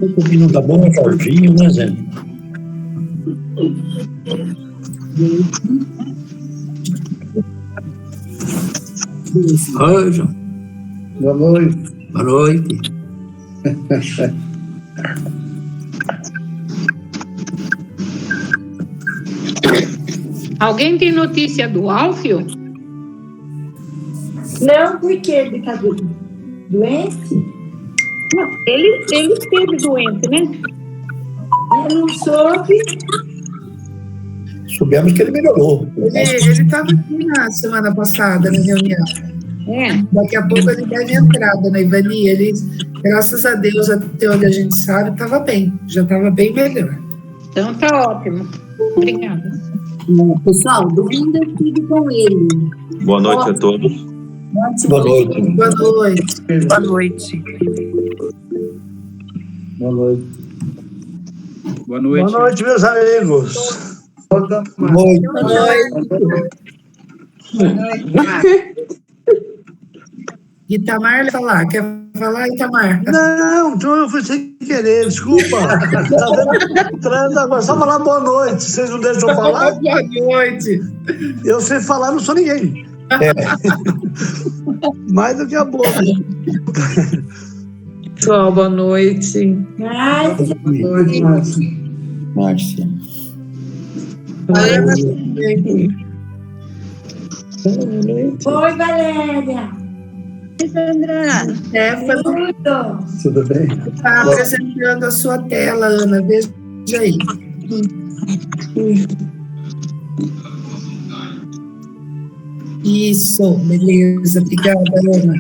O que não tá bom é Jorginho, né, Zé? Oi, João. Boa noite. Boa noite. Alguém tem notícia do Alfio? Não, porque ele está doente? Não, ele esteve doente, né? Eu não soube. Soubemos que ele melhorou. Ele estava aqui na semana passada, na reunião. É. Daqui a pouco ele deve entrar, dona Ivani. Ele, graças a Deus, até onde a gente sabe, estava bem. Já estava bem melhor. Então tá ótimo. Obrigada. Pessoal, domingo eu estive com ele. Boa noite a todos. Boa noite. Boa noite. Boa noite. Boa noite. Boa noite. Boa noite, meus amigos. Boa noite. Boa noite. Itamar falar. Quer falar, Itamar? Não, então eu fui sem querer, desculpa. Tá entrando agora, só falar boa noite. Vocês não deixam eu falar? Boa noite. Eu sei falar, não sou ninguém. Mais do que a boca. Pessoal, boa noite. Ai, Boa noite, Márcia. Márcia. oi, Valéria. Stephanie, Tudo. Tudo bem? está apresentando a sua tela, Ana. Veja aí. Isso, beleza. Obrigada, Ana.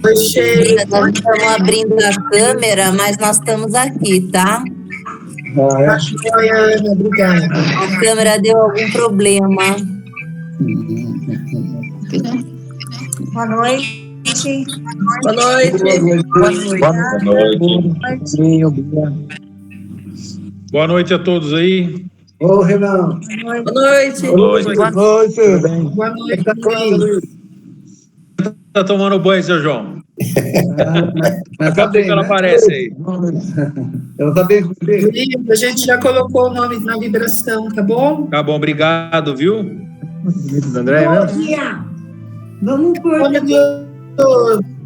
Oi, Sheila. Nós estamos abrindo a câmera, mas nós estamos aqui, tá? Tá joia, Ana. Obrigada. A câmera deu algum problema. Boa noite. Boa noite. Boa noite. Boa noite. Boa noite a todos aí. Ô, Renan. Boa noite. Boa noite. Boa noite. Tudo bem? Boa noite, Luiz. Tá tomando banho, seu João? Mas Daqui a pouco ela aparece aí. Ela tá bem comigo. A gente já colocou o nome na vibração, tá bom? Tá bom, obrigado, viu? André, Bom dia. Vamos por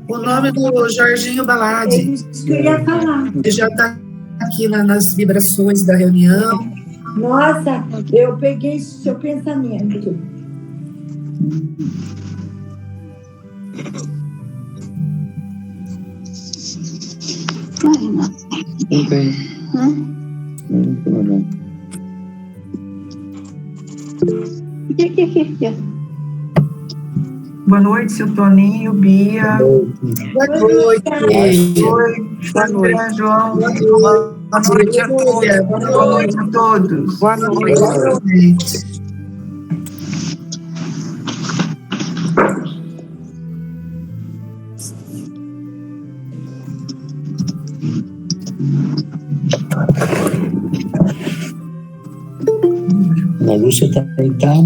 O nome do Jorginho Balade. isso que eu ia falar. Ele já está aqui nas vibrações da reunião. Nossa, eu peguei seu pensamento. Tudo bem. Boa noite, seu Toninho, Bia. Boa noite. Boa noite, João. Boa noite a todos. Boa noite a todos. Boa noite. Ana Lúcia tá deitada.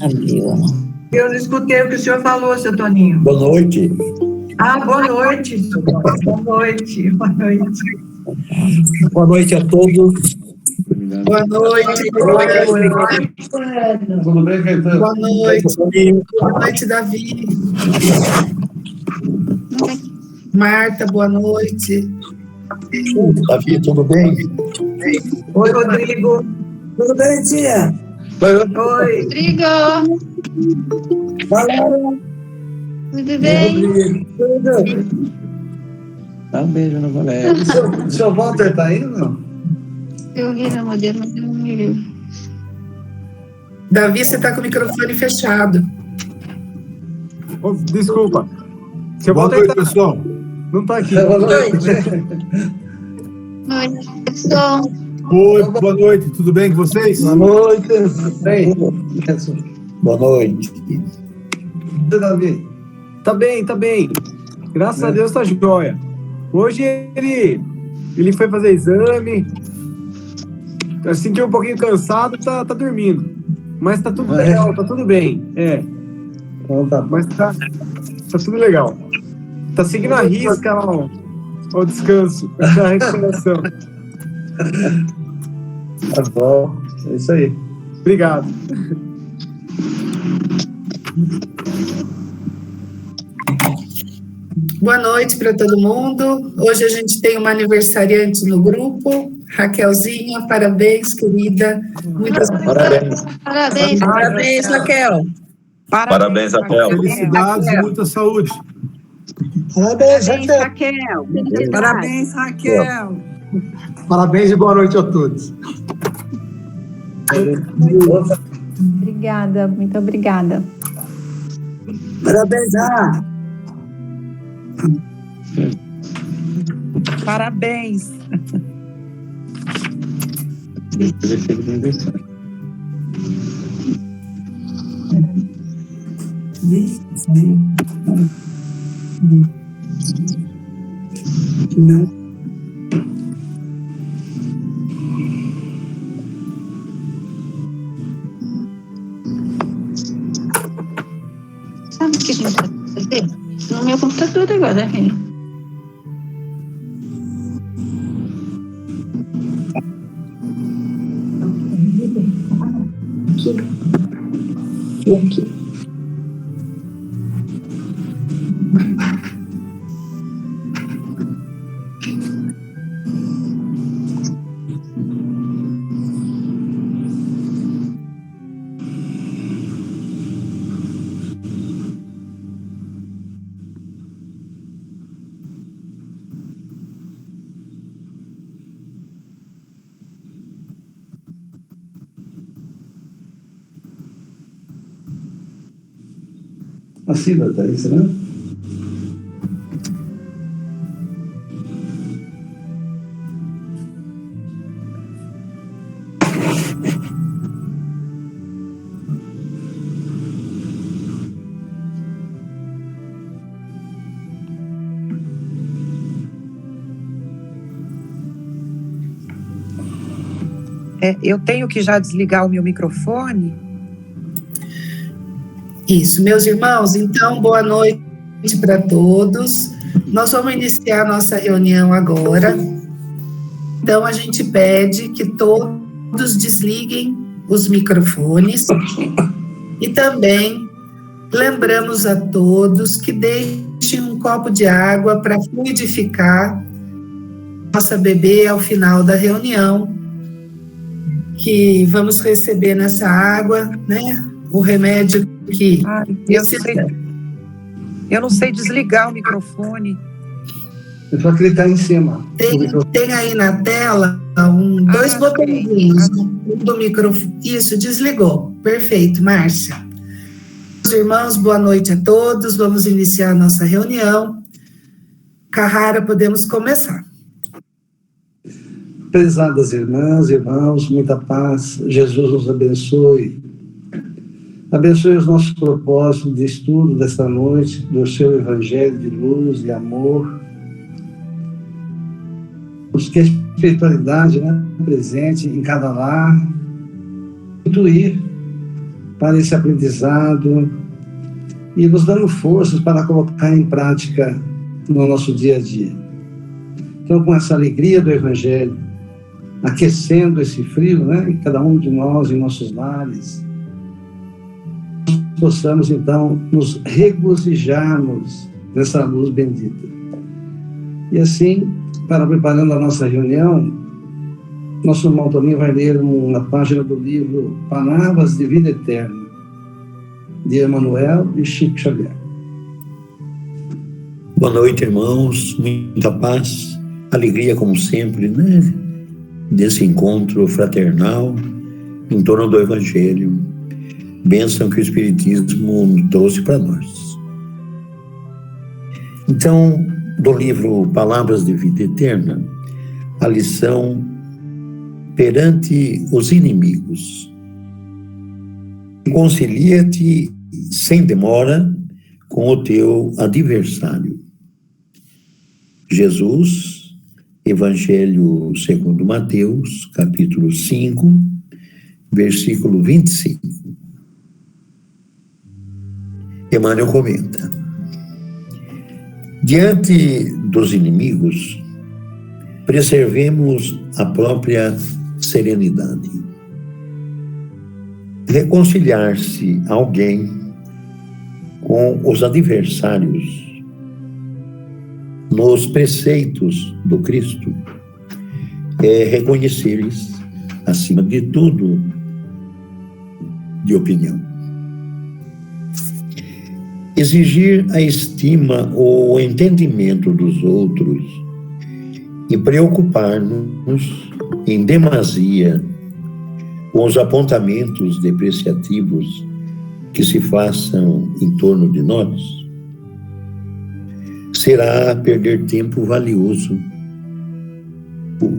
Abriu, Ana. Eu não escutei o que o senhor falou, seu Toninho. Boa noite. Boa noite. Boa noite. Boa noite. Boa noite a todos. Boa noite. Tudo bem, Caetano? Boa noite. Boa noite, Davi. Marta, boa noite. Davi, tudo bem? Oi, Rodrigo. Tudo bem, tia? Oi. Rodrigo, Valéria. tudo bem? Dá um beijo na Valéria. O seu Walter tá indo, não? Eu vi na modelo, mas eu não vi. Davi, você está com o microfone fechado. Desculpa. Seu Boa Walter noite, tá, pessoal. não tá aqui. Boa noite. Oi, pessoal. Oi, boa noite. Tudo bem com vocês? Boa noite. Bem. Boa noite. Davi. Tá bem, tá bem. Graças a Deus tá jóia. Hoje ele Ele foi fazer exame. Eu senti um pouquinho cansado, tá dormindo. Mas tá tudo legal, tá tudo bem. Então tá bom. Mas tá tudo legal. Tá seguindo a risca lá, o descanso, a recuperação. Tá bom. É isso aí. Obrigado. Boa noite para todo mundo. Hoje a gente tem uma aniversariante no grupo, Raquelzinha. Parabéns, querida. Muitas Parabéns. Parabéns. Parabéns, Raquel. Parabéns, Raquel. Felicidades e muita saúde. Parabéns, Parabéns, Raquel. Raquel. Parabéns, Raquel. Parabéns e boa noite a todos. Obrigada, muito obrigada. Parabéns, Parabéns. Sabe o que a gente vai fazer? No meu computador agora, hein? aqui. Assim, tá isso, né? Eu tenho que já desligar o meu microfone? Isso, meus irmãos, então, boa noite para todos. Nós vamos iniciar a nossa reunião agora. Então, a gente pede que todos desliguem os microfones e também lembramos a todos que deixem um copo de água para fluidificar nossa bebê ao final da reunião, que vamos receber nessa água, né, o remédio que eu não sei desligar o microfone. É só clicar em cima. Tem aí na tela dois botõezinhos. Um do microfone. Isso, desligou. Perfeito, Márcia. Meus irmãos, boa noite a todos. Vamos iniciar a nossa reunião. Carrara, podemos começar. Prezadas irmãs, irmãos, muita paz. Jesus nos abençoe. Abençoe os nossos propósitos de estudo desta noite, do seu evangelho de luz e amor. Que a espiritualidade, né, presente em cada lar, intuir para esse aprendizado e nos dando forças para colocar em prática no nosso dia a dia. Então, com essa alegria do evangelho, aquecendo esse frio, né, em cada um de nós, em nossos lares, possamos, então, nos regozijarmos nessa luz bendita. E assim, para preparando a nossa reunião, nosso irmão Toninho vai ler uma página do livro Palavras de Vida Eterna, de Emmanuel e Chico Xavier. Boa noite, irmãos, muita paz, alegria como sempre, né? Desse encontro fraternal em torno do Evangelho. Bênção que o Espiritismo trouxe para nós. Então, do livro Palavras de Vida Eterna, a lição perante os inimigos. Concilia-te sem demora com o teu adversário. Jesus, Evangelho segundo Mateus, capítulo 5, versículo 25. Emmanuel comenta: diante dos inimigos, preservemos a própria serenidade. Reconciliar-se alguém com os adversários nos preceitos do Cristo é reconhecer-lhes, acima de tudo, de opinião. Exigir a estima ou o entendimento dos outros e preocupar-nos em demasia com os apontamentos depreciativos que se façam em torno de nós será perder tempo valioso.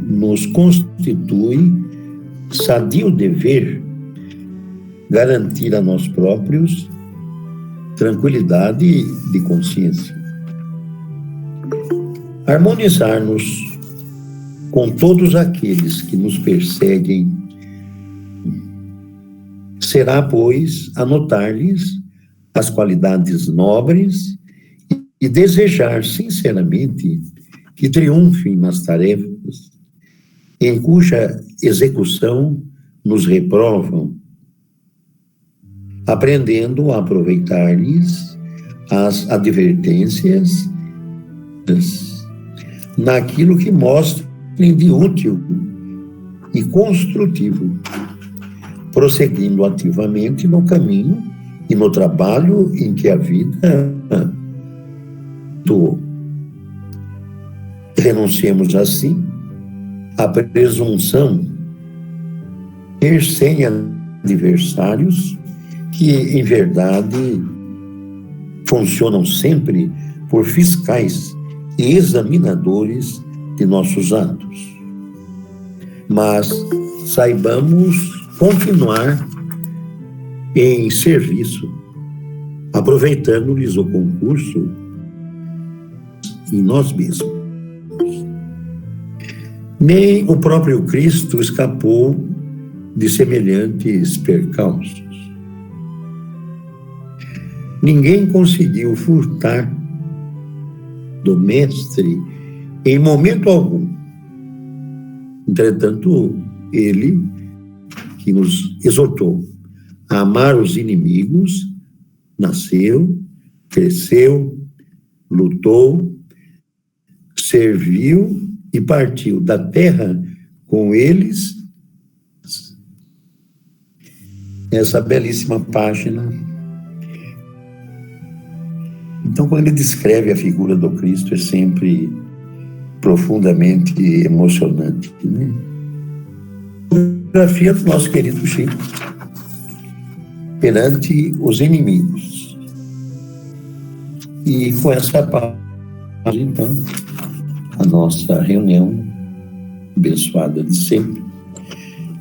Nos constitui sadio dever garantir a nós próprios tranquilidade de consciência. Harmonizar-nos com todos aqueles que nos perseguem será, pois, anotar-lhes as qualidades nobres e desejar sinceramente que triunfem nas tarefas em cuja execução nos reprovam, aprendendo a aproveitar-lhes as advertências naquilo que mostrem de útil e construtivo, prosseguindo ativamente no caminho e no trabalho em que a vida atuou. Renunciemos assim à presunção de ter sem adversários que, em verdade, funcionam sempre por fiscais e examinadores de nossos atos. Mas saibamos continuar em serviço, aproveitando-lhes o concurso em nós mesmos. Nem o próprio Cristo escapou de semelhantes percalços. Ninguém conseguiu furtar do Mestre em momento algum. Entretanto, ele, que nos exortou a amar os inimigos, nasceu, cresceu, lutou, serviu e partiu da terra com eles. Essa belíssima página. Então, quando ele descreve a figura do Cristo, é sempre profundamente emocionante, né? A fotografia do nosso querido Chico perante os inimigos. E com essa página, então, a nossa reunião abençoada de sempre,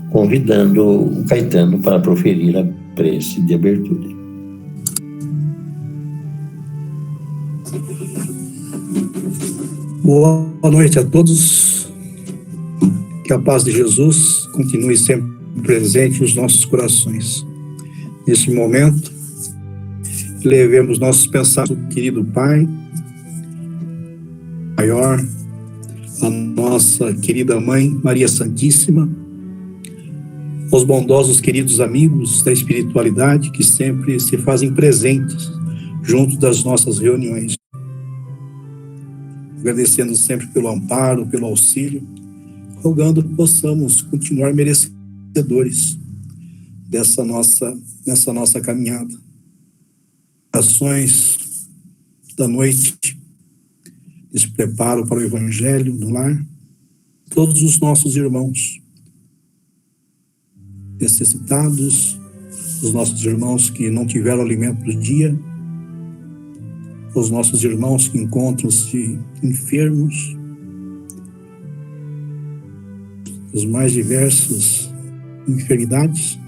convidando o Caetano para proferir a prece de abertura. Boa noite a todos. Que a paz de Jesus continue sempre presente nos nossos corações. Neste momento, levemos nossos pensamentos ao querido Pai Maior, a nossa querida Mãe Maria Santíssima, aos bondosos queridos amigos da espiritualidade que sempre se fazem presentes junto das nossas reuniões. Agradecendo sempre pelo amparo, pelo auxílio, rogando que possamos continuar merecedores nessa nossa caminhada. Ações da noite, esse preparo para o Evangelho no lar, todos os nossos irmãos necessitados, os nossos irmãos que não tiveram alimento do dia, os nossos irmãos que encontram-se enfermos, os mais diversos enfermidades,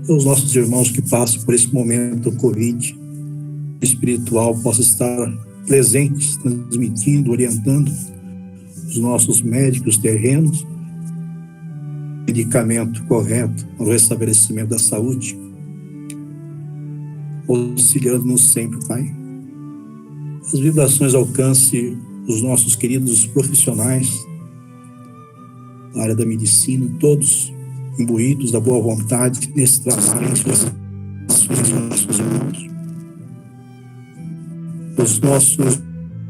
os nossos irmãos que passam por esse momento Covid espiritual possa estar presentes, transmitindo, orientando os nossos médicos terrenos, medicamento correto ao restabelecimento da saúde, auxiliando-nos sempre, Pai. As vibrações alcancem os nossos queridos profissionais da área da medicina, todos imbuídos da boa vontade nesse trabalho, nossos irmãos. Os nossos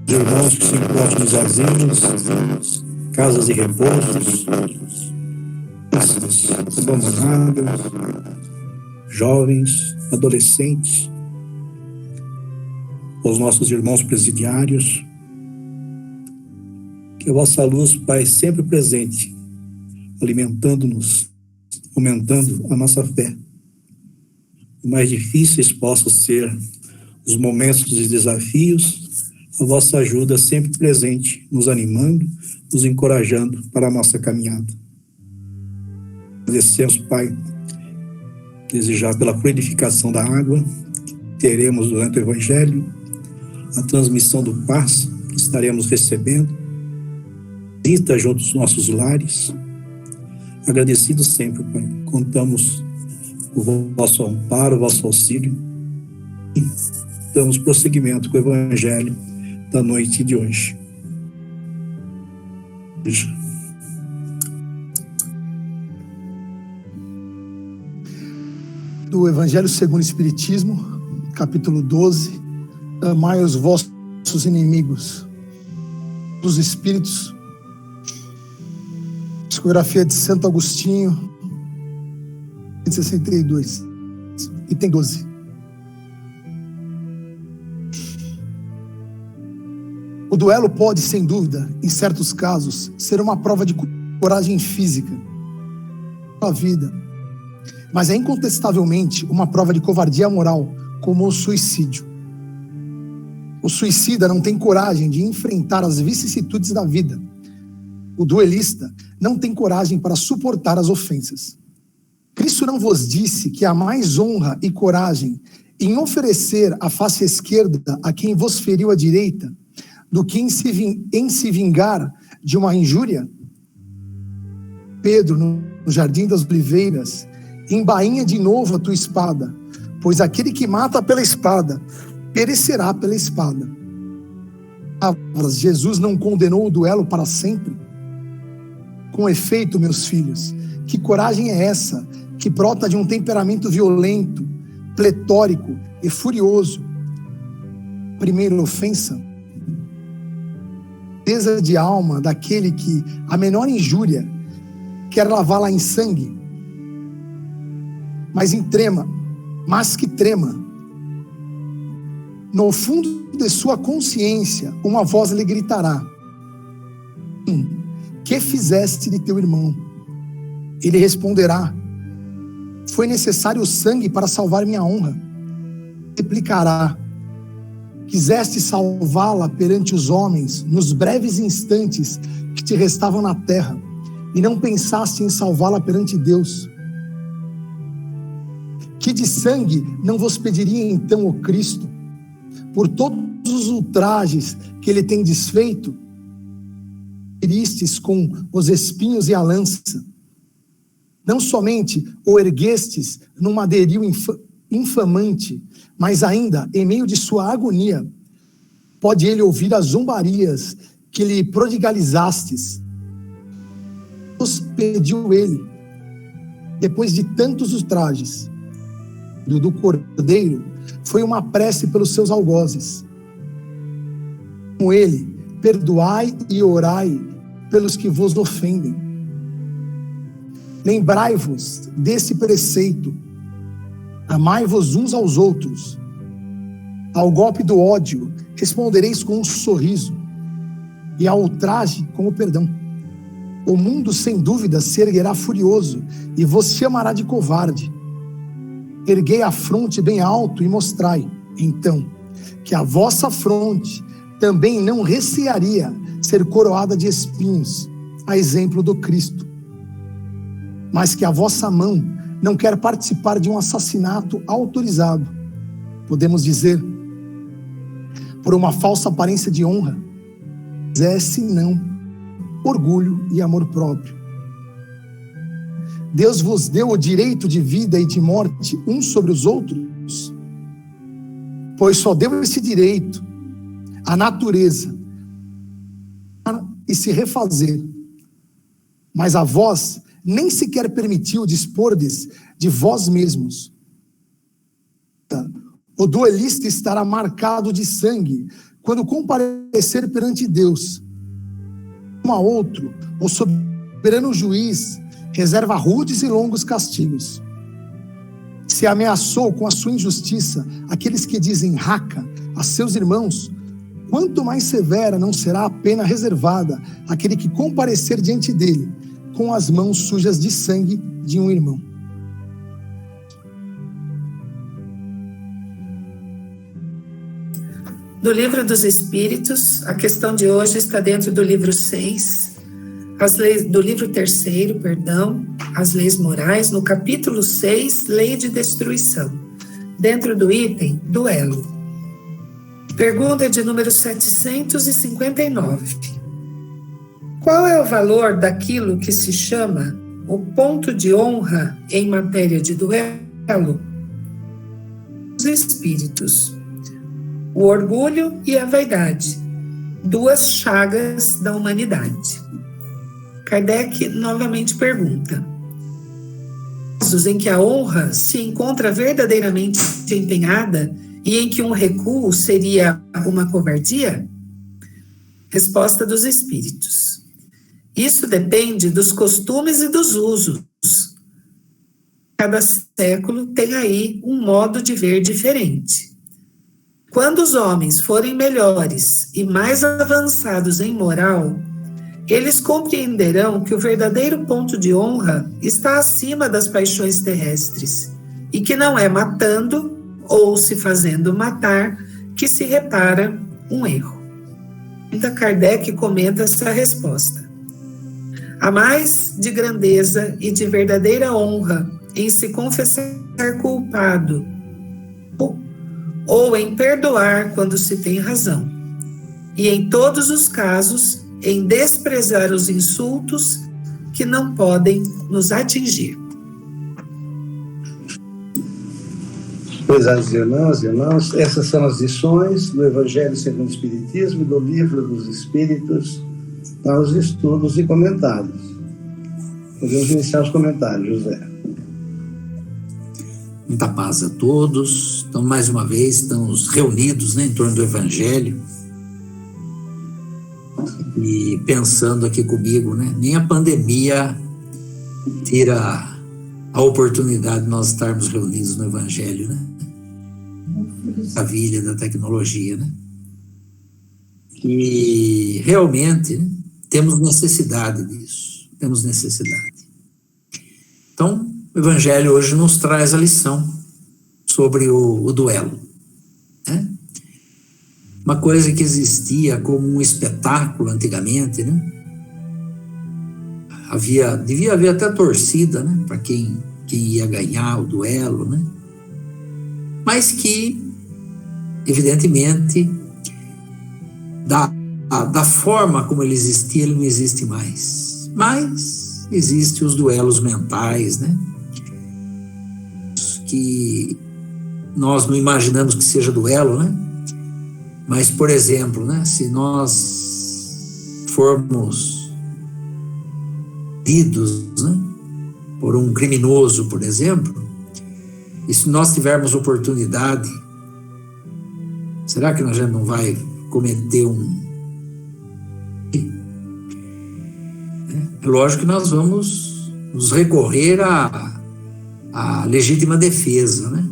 irmãos que se encontram nos asilos, casas de repouso, abandonadas, jovens, adolescentes, os nossos irmãos presidiários, que a vossa luz, Pai, sempre presente, alimentando-nos, aumentando a nossa fé. Os mais difíceis possam ser os momentos de desafios, a vossa ajuda sempre presente, nos animando, nos encorajando para a nossa caminhada. Agradecemos, Pai, desejar pela fluidificação da água que teremos durante o Evangelho, a transmissão do passe que estaremos recebendo, visita junto aos nossos lares. Agradecidos sempre, Pai. Contamos o vosso amparo, o vosso auxílio e damos prosseguimento com o Evangelho da noite de hoje. Do Evangelho segundo o Espiritismo, capítulo 12, amai os vossos inimigos, dos Espíritos, psicografia de Santo Agostinho, 62, item 12. O duelo pode, sem dúvida, em certos casos, ser uma prova de coragem física da vida, mas é incontestavelmente uma prova de covardia moral, como o suicídio. O suicida não tem coragem de enfrentar as vicissitudes da vida. O duelista não tem coragem para suportar as ofensas. Cristo não vos disse que há mais honra e coragem em oferecer a face esquerda a quem vos feriu a direita do que em se vingar de uma injúria? Pedro, no Jardim das Oliveiras, embainha de novo a tua espada, pois aquele que mata pela espada, perecerá pela espada. Jesus não condenou o duelo para sempre? Com efeito, meus filhos, que coragem é essa que brota de um temperamento violento, pletórico e furioso? Primeira ofensa, pureza de alma daquele que a menor injúria quer lavá-la em sangue, mas que trema. No fundo de sua consciência, uma voz lhe gritará: que fizeste de teu irmão? Ele responderá: foi necessário o sangue para salvar minha honra. Replicará: quiseste salvá-la perante os homens nos breves instantes que te restavam na terra, e não pensaste em salvá-la perante Deus. Que de sangue não vos pediria então o Cristo, por todos os ultrajes que ele tem desfeito? Feristes com os espinhos e a lança. Não somente o erguestes num madeiril infamante, mas ainda, em meio de sua agonia, pode ele ouvir as zombarias que lhe prodigalizastes. Os pediu ele, depois de tantos ultrajes, do cordeiro, foi uma prece pelos seus algozes. Com ele, perdoai e orai pelos que vos ofendem. Lembrai-vos desse preceito: amai-vos uns aos outros. Ao golpe do ódio respondereis com um sorriso, e ao ultraje com o perdão. O mundo sem dúvida se erguerá furioso e vos chamará de covarde. Erguei a fronte bem alto e mostrai, então, que a vossa fronte também não recearia ser coroada de espinhos, a exemplo do Cristo. Mas que a vossa mão não quer participar de um assassinato autorizado, podemos dizer, por uma falsa aparência de honra, senão orgulho e amor próprio. Deus vos deu o direito de vida e de morte uns sobre os outros, pois só deu esse direito à natureza e se refazer. Mas a vós nem sequer permitiu dispordes de vós mesmos. O duelista estará marcado de sangue quando comparecer perante Deus. Um a outro, o soberano juiz reserva rudes e longos castigos. Se ameaçou com a sua injustiça aqueles que dizem raca a seus irmãos, quanto mais severa não será a pena reservada àquele que comparecer diante dele com as mãos sujas de sangue de um irmão. Do Livro dos Espíritos, a questão de hoje está dentro do livro 6, do livro 3º, as leis morais, no capítulo 6, lei de destruição, dentro do item duelo. Pergunta de número 759. Qual é o valor daquilo que se chama o ponto de honra em matéria de duelo? Os espíritos. O orgulho e a vaidade, duas chagas da humanidade. Kardec novamente pergunta: casos em que a honra se encontra verdadeiramente empenhada e em que um recuo seria uma covardia? Resposta dos espíritos: isso depende dos costumes e dos usos. Cada século tem aí um modo de ver diferente. Quando os homens forem melhores e mais avançados em moral, eles compreenderão que o verdadeiro ponto de honra está acima das paixões terrestres e que não é matando ou se fazendo matar que se repara um erro. Então Kardec comenta essa resposta. Há mais de grandeza e de verdadeira honra em se confessar culpado ou em perdoar quando se tem razão, e em todos os casos, em desprezar os insultos que não podem nos atingir. Prezados irmãos e irmãos, essas são as lições do Evangelho segundo o Espiritismo e do Livro dos Espíritos para os estudos e comentários. Podemos iniciar os comentários, José. Muita paz a todos. Então, mais uma vez, estamos reunidos, né, em torno do Evangelho. E pensando aqui comigo, né, nem a pandemia tira a oportunidade de nós estarmos reunidos no Evangelho, né? Maravilha da tecnologia, né? E realmente, né, temos necessidade disso. Temos necessidade. Então, o Evangelho hoje nos traz a lição sobre o duelo, né? Uma coisa que existia como um espetáculo antigamente, né? Devia haver até torcida, né? Para quem ia ganhar o duelo, né? Mas que, evidentemente, da forma como ele existia, ele não existe mais. Mas existem os duelos mentais, né? Que nós não imaginamos que seja duelo, né? Mas, por exemplo, né, se nós formos lidos, né, por um criminoso, por exemplo, e se nós tivermos oportunidade, será que nós já não vai cometer É lógico que nós vamos nos recorrer à legítima defesa, né?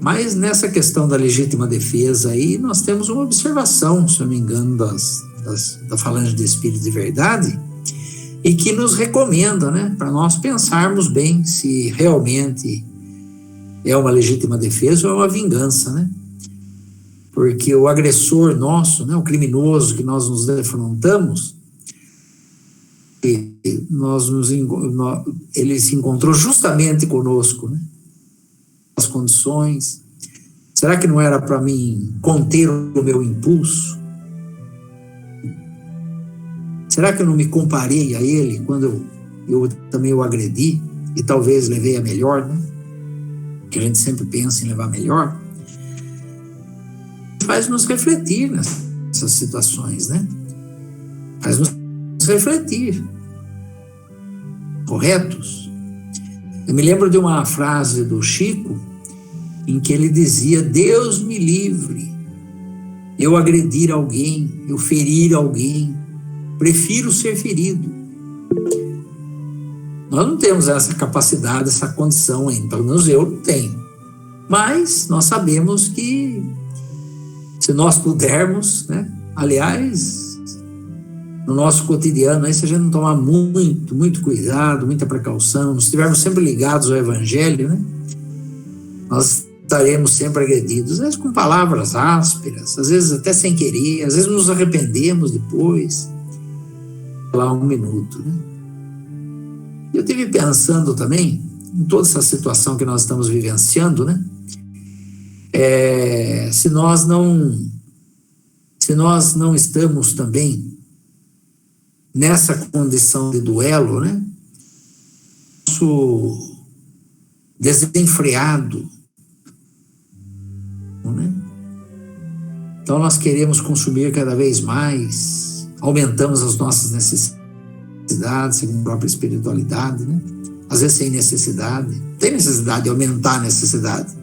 Mas nessa questão da legítima defesa aí, nós temos uma observação, se eu não me engano, da Falange de Espírito de Verdade, e que nos recomenda, né, para nós pensarmos bem se realmente é uma legítima defesa ou é uma vingança, né? Porque o agressor nosso, né, o criminoso que nós nos defrontamos, ele se encontrou justamente conosco, né? As condições. Será que não era para mim conter o meu impulso? Será que eu não me comparei a ele quando eu também o agredi e talvez levei a melhor, né? Que a gente sempre pensa em levar a melhor. Faz nos refletir nessas situações, né? Faz nos refletir. Corretos? Eu me lembro de uma frase do Chico em que ele dizia: Deus me livre, eu agredir alguém, eu ferir alguém, prefiro ser ferido. Nós não temos essa capacidade, essa condição ainda, pelo menos eu não tenho. Mas nós sabemos que se nós pudermos, né? Aliás, no nosso cotidiano, aí, se a gente não tomar muito cuidado, muita precaução, se estivermos sempre ligados ao Evangelho, né? Nós estaremos sempre agredidos, às vezes com palavras ásperas, às vezes até sem querer, às vezes nos arrependemos depois. Lá um minuto, né? Eu estive pensando também em toda essa situação que nós estamos vivenciando, né? Se nós não estamos também nessa condição de duelo, né? Nosso desenfreado, né? Então nós queremos consumir cada vez mais, aumentamos as nossas necessidades, segundo a própria espiritualidade, né? Às vezes sem necessidade, tem necessidade de aumentar a necessidade.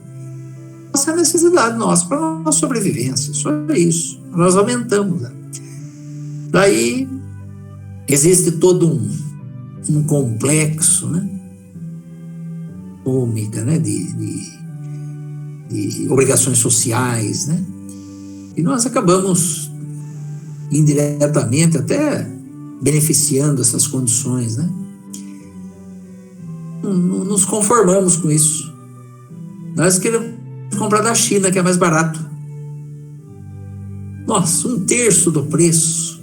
Essa é a necessidade nossa para a nossa sobrevivência, só isso, nós aumentamos, né? Daí existe todo um complexo, né? Ômega, né? De obrigações sociais, né? E nós acabamos indiretamente até beneficiando essas condições, né? Não nos conformamos com isso. Nós queremos comprar da China, que é mais barato. Nossa, 1/3 do preço.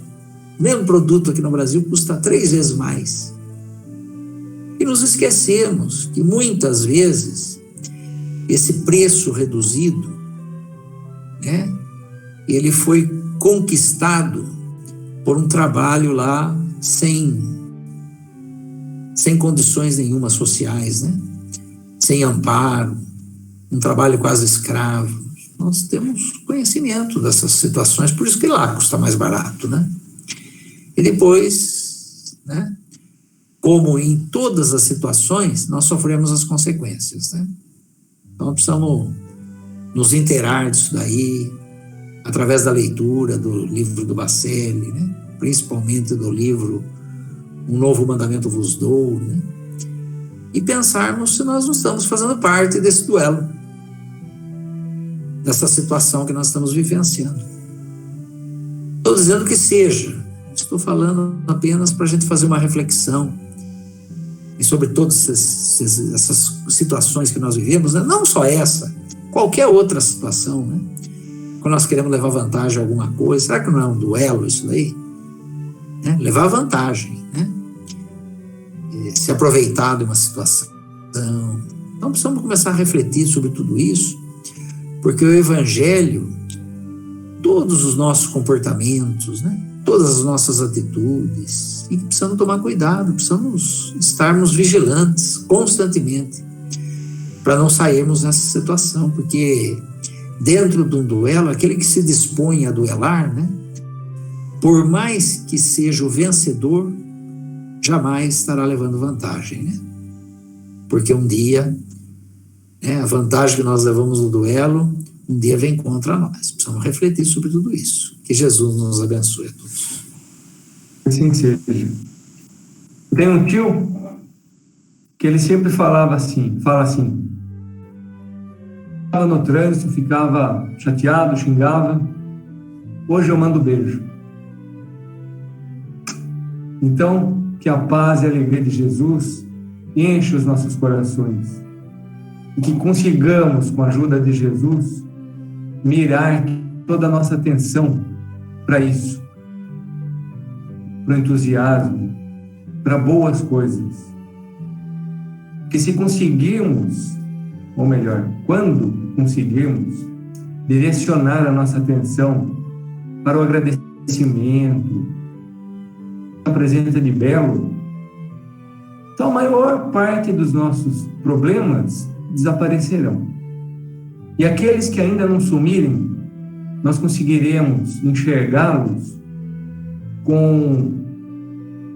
O mesmo produto aqui no Brasil custa 3 vezes mais. E nos esquecemos que muitas vezes esse preço reduzido, né, ele foi conquistado por um trabalho lá sem condições nenhuma sociais, né? Sem amparo, um trabalho quase escravo. Nós temos conhecimento dessas situações, por isso que lá custa mais barato, né? E depois, né, como em todas as situações, nós sofremos as consequências, né? Então precisamos nos inteirar disso daí, através da leitura do livro do Bacelli, né? Principalmente do livro Um Novo Mandamento Vos Dou, né? E pensarmos se nós não estamos fazendo parte desse duelo, dessa situação que nós estamos vivenciando. Estou dizendo que seja, estou falando apenas para a gente fazer uma reflexão e sobre todas essas situações que nós vivemos, né? Não só essa, qualquer outra situação, né? Quando nós queremos levar vantagem a alguma coisa, será que não é um duelo isso daí? Né? Levar vantagem, né? Se aproveitar de uma situação. Então precisamos começar a refletir sobre tudo isso, porque o Evangelho, todos os nossos comportamentos, né? Todas as nossas atitudes, e precisamos tomar cuidado, precisamos estarmos vigilantes constantemente para não sairmos nessa situação, porque dentro de um duelo, aquele que se dispõe a duelar, né, por mais que seja o vencedor, jamais estará levando vantagem, né? Porque um dia, né, a vantagem que nós levamos no duelo, um dia vem contra nós. Precisamos refletir sobre tudo isso. Que Jesus nos abençoe a todos. Assim que seja. Tem um tio que ele sempre fala assim, estava no trânsito, ficava chateado, xingava. Hoje eu mando beijo. Então, que a paz e a alegria de Jesus enche os nossos corações e que consigamos, com a ajuda de Jesus, mirar toda a nossa atenção para isso, para o entusiasmo, para boas coisas. Que se conseguirmos, ou melhor, quando conseguirmos direcionar a nossa atenção para o agradecimento, apresenta de belo, então a maior parte dos nossos problemas desaparecerão. E aqueles que ainda não sumirem, nós conseguiremos enxergá-los com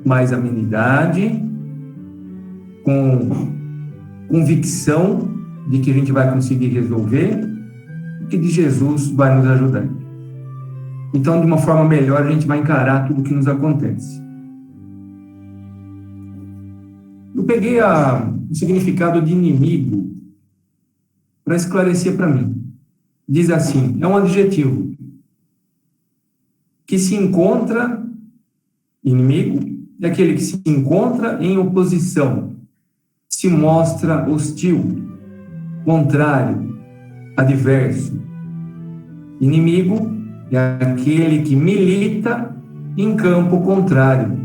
mais amenidade, com convicção de que a gente vai conseguir resolver, e que de Jesus vai nos ajudar. Então, de uma forma melhor, a gente vai encarar tudo o que nos acontece. Eu peguei o significado de inimigo para esclarecer para mim. Diz assim, é um adjetivo que se encontra, inimigo, é aquele que se encontra em oposição, se mostra hostil, contrário, adverso. Inimigo é aquele que milita em campo contrário.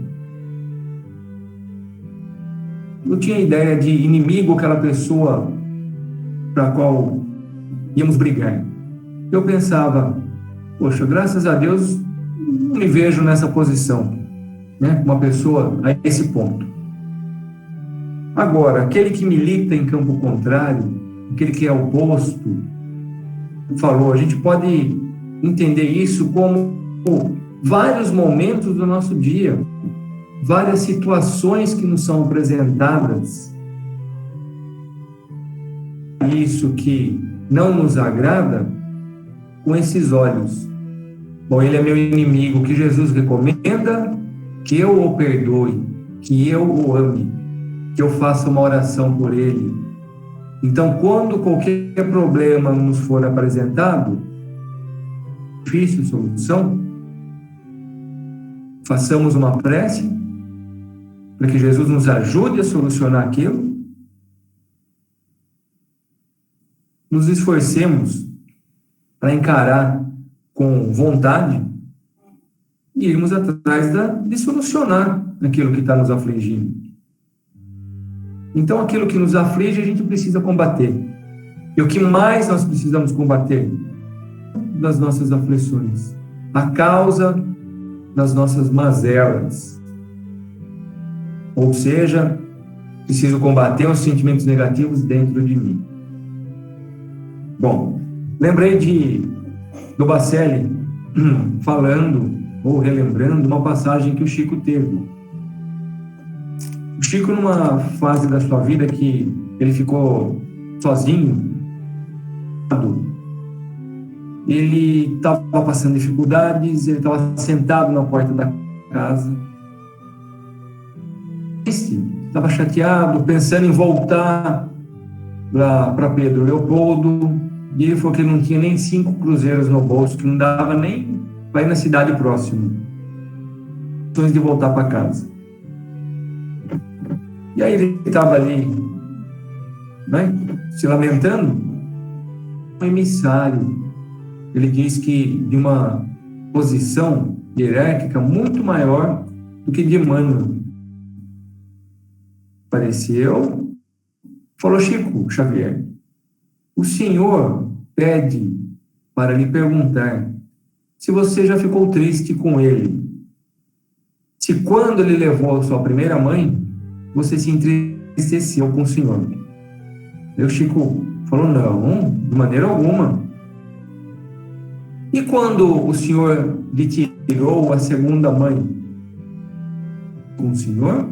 Eu tinha a ideia de inimigo, aquela pessoa para a qual íamos brigar. Eu pensava, poxa, graças a Deus, não me vejo nessa posição, né? Uma pessoa a esse ponto. Agora, aquele que milita em campo contrário, aquele que é oposto, falou, a gente pode entender isso como vários momentos do nosso dia, várias situações que nos são apresentadas. Isso que não nos agrada, com esses olhos. Bom, ele é meu inimigo, que Jesus recomenda que eu o perdoe, que eu o ame, que eu faça uma oração por ele. Então, quando qualquer problema nos for apresentado, difícil solução, façamos uma prece para que Jesus nos ajude a solucionar aquilo. Nos esforcemos para encarar com vontade e irmos atrás de solucionar aquilo que está nos afligindo. Então, aquilo que nos aflige, a gente precisa combater. E o que mais nós precisamos combater? Das nossas aflições. A causa das nossas mazelas. Ou seja, preciso combater os sentimentos negativos dentro de mim. Bom, lembrei do Bacelli falando ou relembrando uma passagem que o Chico teve. O Chico, numa fase da sua vida que ele ficou sozinho, ele estava passando dificuldades, ele estava sentado na porta da casa, estava chateado, pensando em voltar para Pedro Leopoldo, e ele falou que ele não tinha nem 5 cruzeiros no bolso, que não dava nem para ir na cidade próxima, de voltar para casa. E aí ele estava ali, né, se lamentando, um emissário. Ele diz que de uma posição hierárquica muito maior do que de Emmanuel. Apareceu, falou: Chico Xavier, o senhor pede para lhe perguntar se você já ficou triste com ele. Se quando ele levou a sua primeira mãe, você se entristeceu com o senhor. E o Chico falou: não, de maneira alguma. E quando o senhor lhe tirou a segunda mãe, com o senhor?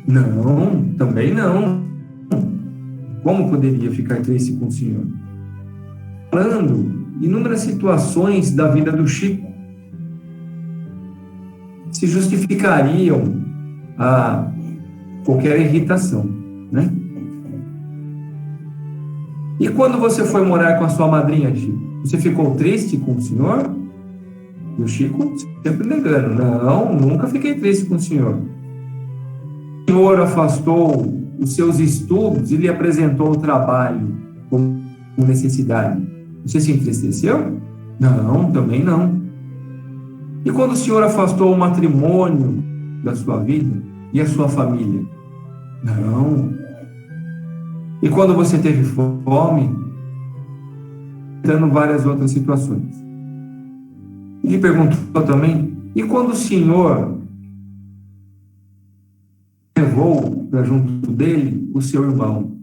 Não, também não. Como poderia ficar triste com o senhor? Falando inúmeras situações da vida do Chico se justificariam a qualquer irritação, né? E quando você foi morar com a sua madrinha, Chico, você ficou triste com o senhor? E o Chico sempre negando: não, nunca fiquei triste com o senhor. O senhor afastou os seus estudos e lhe apresentou o trabalho como necessidade. Você se entristeceu? Não, também não. E quando o senhor afastou o matrimônio da sua vida e a sua família? Não. E quando você teve fome, dando várias outras situações. Ele perguntou também: e quando o senhor levou para junto dele o seu irmão.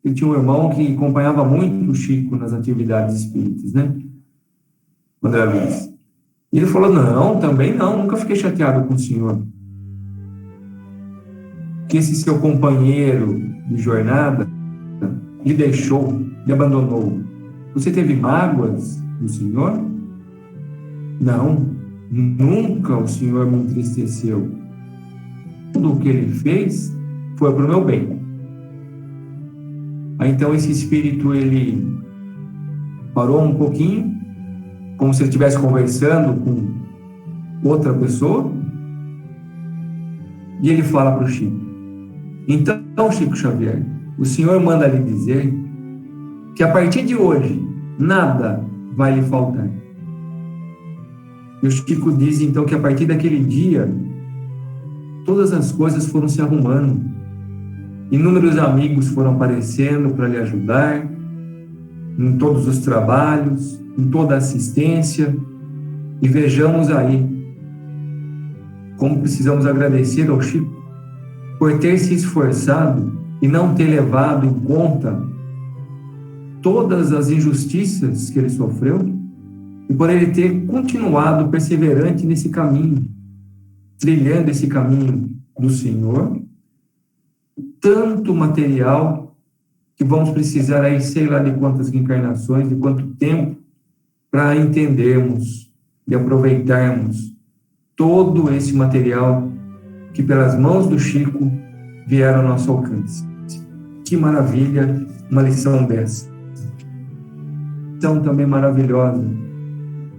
Ele tinha um irmão que acompanhava muito o Chico nas atividades espíritas, né? André Luiz. E ele falou, não, também não, nunca fiquei chateado com o senhor. Que esse seu companheiro de jornada lhe deixou, lhe abandonou. Você teve mágoas do senhor? Não, nunca o senhor me entristeceu. Tudo o que ele fez foi para o meu bem. Aí então esse espírito, ele parou um pouquinho, como se ele estivesse conversando com outra pessoa, e ele fala para o Chico, então, Chico Xavier, o senhor manda lhe dizer que a partir de hoje nada vai lhe faltar. E o Chico diz então que a partir daquele dia todas as coisas foram se arrumando, inúmeros amigos foram aparecendo para lhe ajudar em todos os trabalhos, em toda a assistência, e vejamos aí como precisamos agradecer ao Chico por ter se esforçado e não ter levado em conta todas as injustiças que ele sofreu e por ele ter continuado perseverante nesse caminho, trilhando esse caminho do Senhor. Tanto material que vamos precisar aí, sei lá de quantas encarnações, de quanto tempo, para entendermos e aproveitarmos todo esse material que pelas mãos do Chico vieram ao nosso alcance. Que maravilha uma lição dessa. Lição também maravilhosa,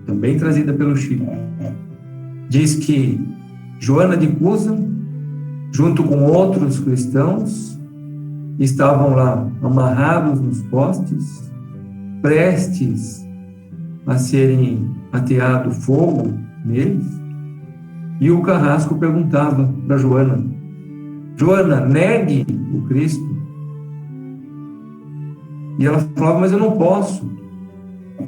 também trazida pelo Chico. Diz que Joana de Cusa, junto com outros cristãos, estavam lá amarrados nos postes, prestes a serem ateado fogo neles, e o carrasco perguntava para Joana, negue o Cristo. E ela falava, mas eu não posso.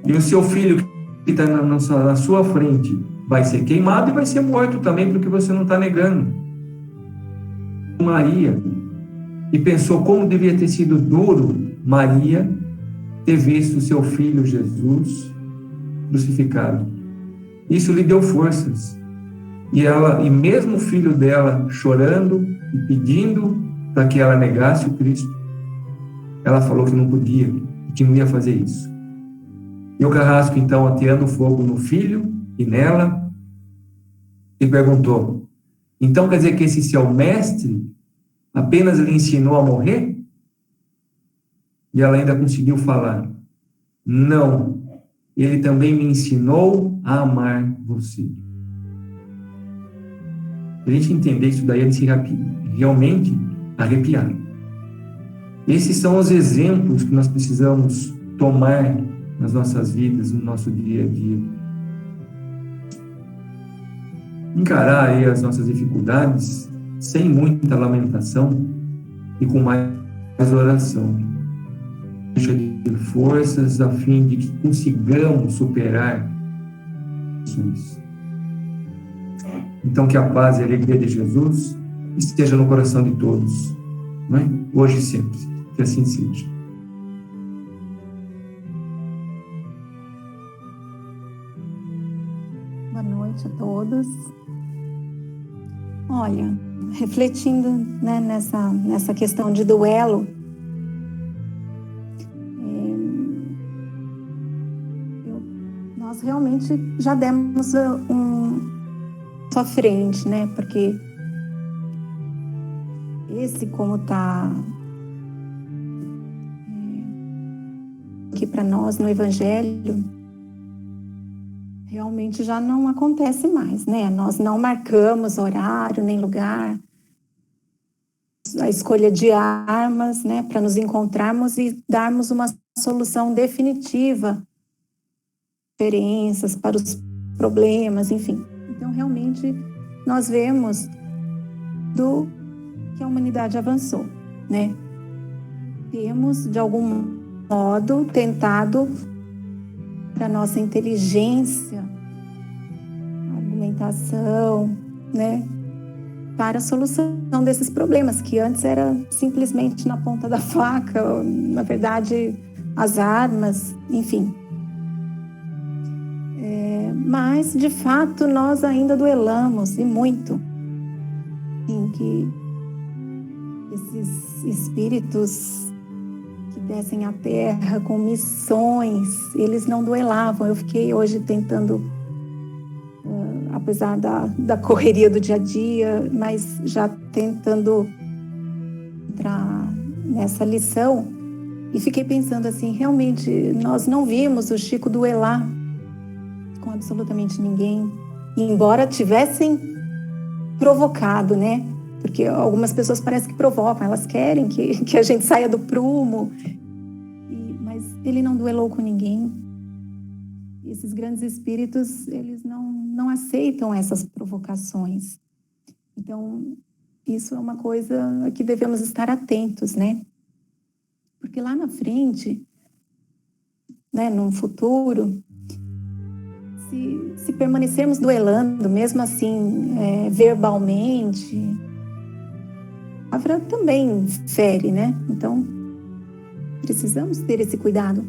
E o seu filho que está na sua frente vai ser queimado e vai ser morto também, porque você não está negando. Maria, e pensou como devia ter sido duro Maria ter visto seu filho Jesus crucificado. Isso lhe deu forças. E mesmo o filho dela chorando e pedindo para que ela negasse o Cristo, ela falou que não podia, que não ia fazer isso. E o carrasco, então, ateando fogo no filho e nela, e perguntou, então quer dizer que esse seu mestre apenas lhe ensinou a morrer? E ela ainda conseguiu falar, não, ele também me ensinou a amar você. A gente entender isso daí é de se realmente arrepiar. Esses são os exemplos que nós precisamos tomar nas nossas vidas, no nosso dia a dia. Encarar aí as nossas dificuldades sem muita lamentação e com mais oração. De forças a fim de que consigamos superar isso. Então, que a paz e a alegria de Jesus esteja no coração de todos, não é? Hoje e sempre. Que assim seja. Boa noite a todos. Olha, refletindo, né, nessa questão de duelo, nós realmente já demos à frente, né? Porque esse, como está aqui para nós no Evangelho, realmente já não acontece mais, né? Nós não marcamos horário nem lugar, a escolha de armas, né, para nos encontrarmos e darmos uma solução definitiva, diferenças para os problemas, enfim. Então, realmente, nós vemos que a humanidade avançou, né? Temos, de algum modo, tentado, para nossa inteligência, argumentação, né? para a solução desses problemas, que antes era simplesmente na ponta da faca, na verdade, as armas, enfim. Mas, de fato, nós ainda duelamos, e muito, em que esses espíritos que descem à Terra com missões, eles não duelavam. Eu fiquei hoje tentando, apesar da correria do dia a dia, mas já tentando entrar nessa lição, e fiquei pensando assim, realmente, nós não vimos o Chico duelar com absolutamente ninguém, embora tivessem provocado, né? Porque algumas pessoas parecem que provocam, elas querem que a gente saia do prumo, mas ele não duelou com ninguém. Esses grandes espíritos, eles não aceitam essas provocações. Então, isso é uma coisa que devemos estar atentos, né? Porque lá na frente, né, no futuro, se permanecermos duelando, mesmo assim, verbalmente, a palavra também fere, né? Então, precisamos ter esse cuidado.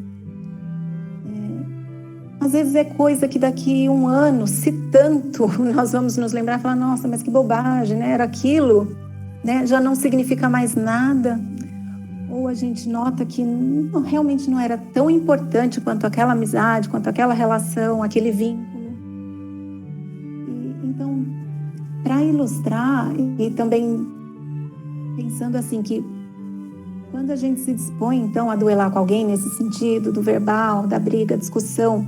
Às vezes é coisa que daqui 1 ano, se tanto, nós vamos nos lembrar e falar, nossa, mas que bobagem, né? Era aquilo, né? Já não significa mais nada. Ou a gente nota que realmente não era tão importante quanto aquela amizade, quanto aquela relação, aquele vínculo. Então, para ilustrar, e também pensando assim que quando a gente se dispõe, então, a duelar com alguém nesse sentido, do verbal, da briga, discussão,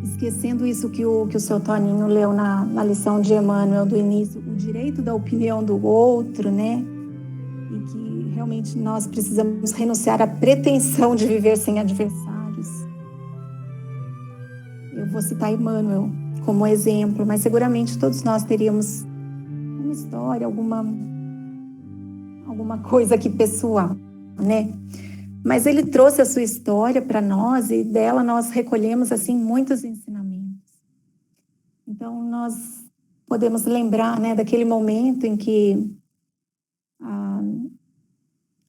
esquecendo isso que o seu Toninho leu na lição de Emmanuel do início, o direito da opinião do outro, né? E que realmente nós precisamos renunciar à pretensão de viver sem adversários. Eu vou citar Emmanuel como exemplo, mas seguramente todos nós teríamos uma história, alguma coisa aqui pessoal, né? Mas ele trouxe a sua história para nós e dela nós recolhemos, assim, muitos ensinamentos. Então, nós podemos lembrar, né, daquele momento em que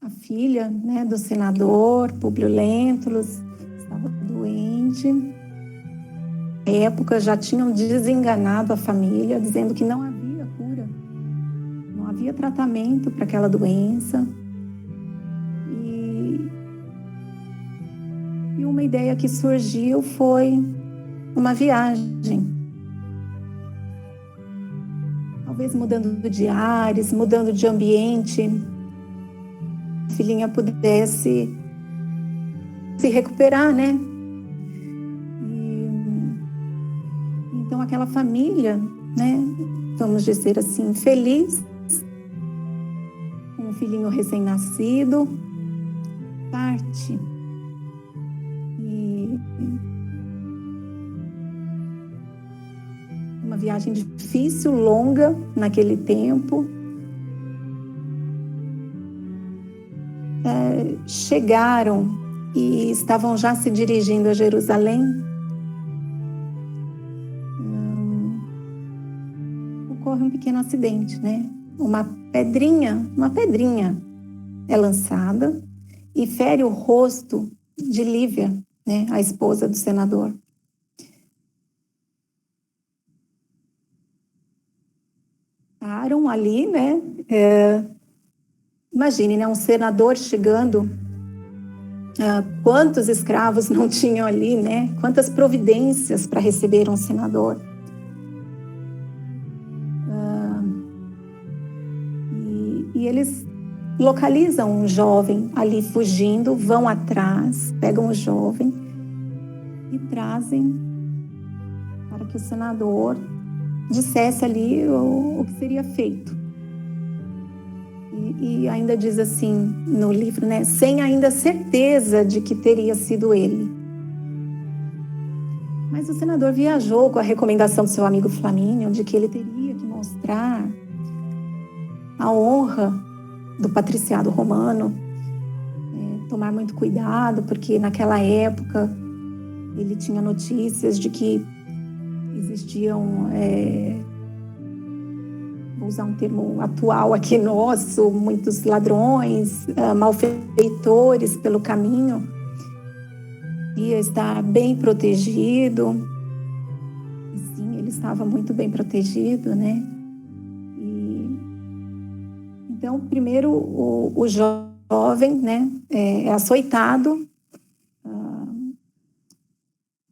a filha, né, do senador Públio Lentulus estava doente. Na época já tinham desenganado a família, dizendo que não havia cura, não havia tratamento para aquela doença. E uma ideia que surgiu foi uma viagem. Talvez mudando de ares, mudando de ambiente, a filhinha pudesse se recuperar, né? Então aquela família, né, vamos dizer assim, feliz, com um filhinho recém-nascido, parte. Uma viagem difícil, longa naquele tempo. Chegaram e estavam já se dirigindo a Jerusalém. Ocorre um pequeno acidente, né? Uma pedrinha é lançada e fere o rosto de Lívia, né? A esposa do senador. Param ali, né? Imagine, né? Um senador chegando, quantos escravos não tinham ali, né? Quantas providências para receber um senador. E eles localizam um jovem ali fugindo, vão atrás, pegam o jovem e trazem para que o senador dissesse ali o que seria feito. E ainda diz assim no livro, né? Sem ainda certeza de que teria sido ele. Mas o senador viajou com a recomendação do seu amigo Flamínio de que ele teria que mostrar a honra do patriciado romano, tomar muito cuidado, porque naquela época ele tinha notícias de que existiam vou usar um termo atual aqui nosso, muitos ladrões, malfeitores pelo caminho, ia estar bem protegido. E sim, ele estava muito bem protegido, né? Então, primeiro, o jovem, né, é açoitado,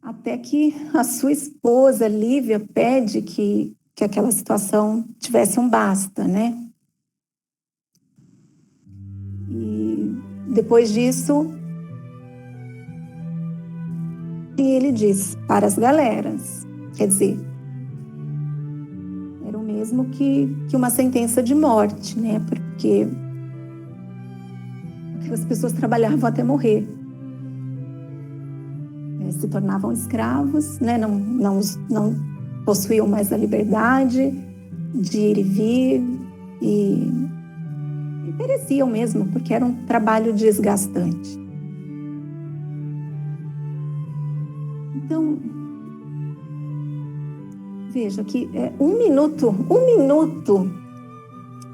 até que a sua esposa, Lívia, pede que aquela situação tivesse um basta, né? E depois disso, ele diz para as galeras, quer dizer, era o mesmo que uma sentença de morte, né? Porque as pessoas trabalhavam até morrer. Se tornavam escravos, né? Não possuíam mais a liberdade de ir e vir e pereciam mesmo, porque era um trabalho desgastante. Então, veja que um minuto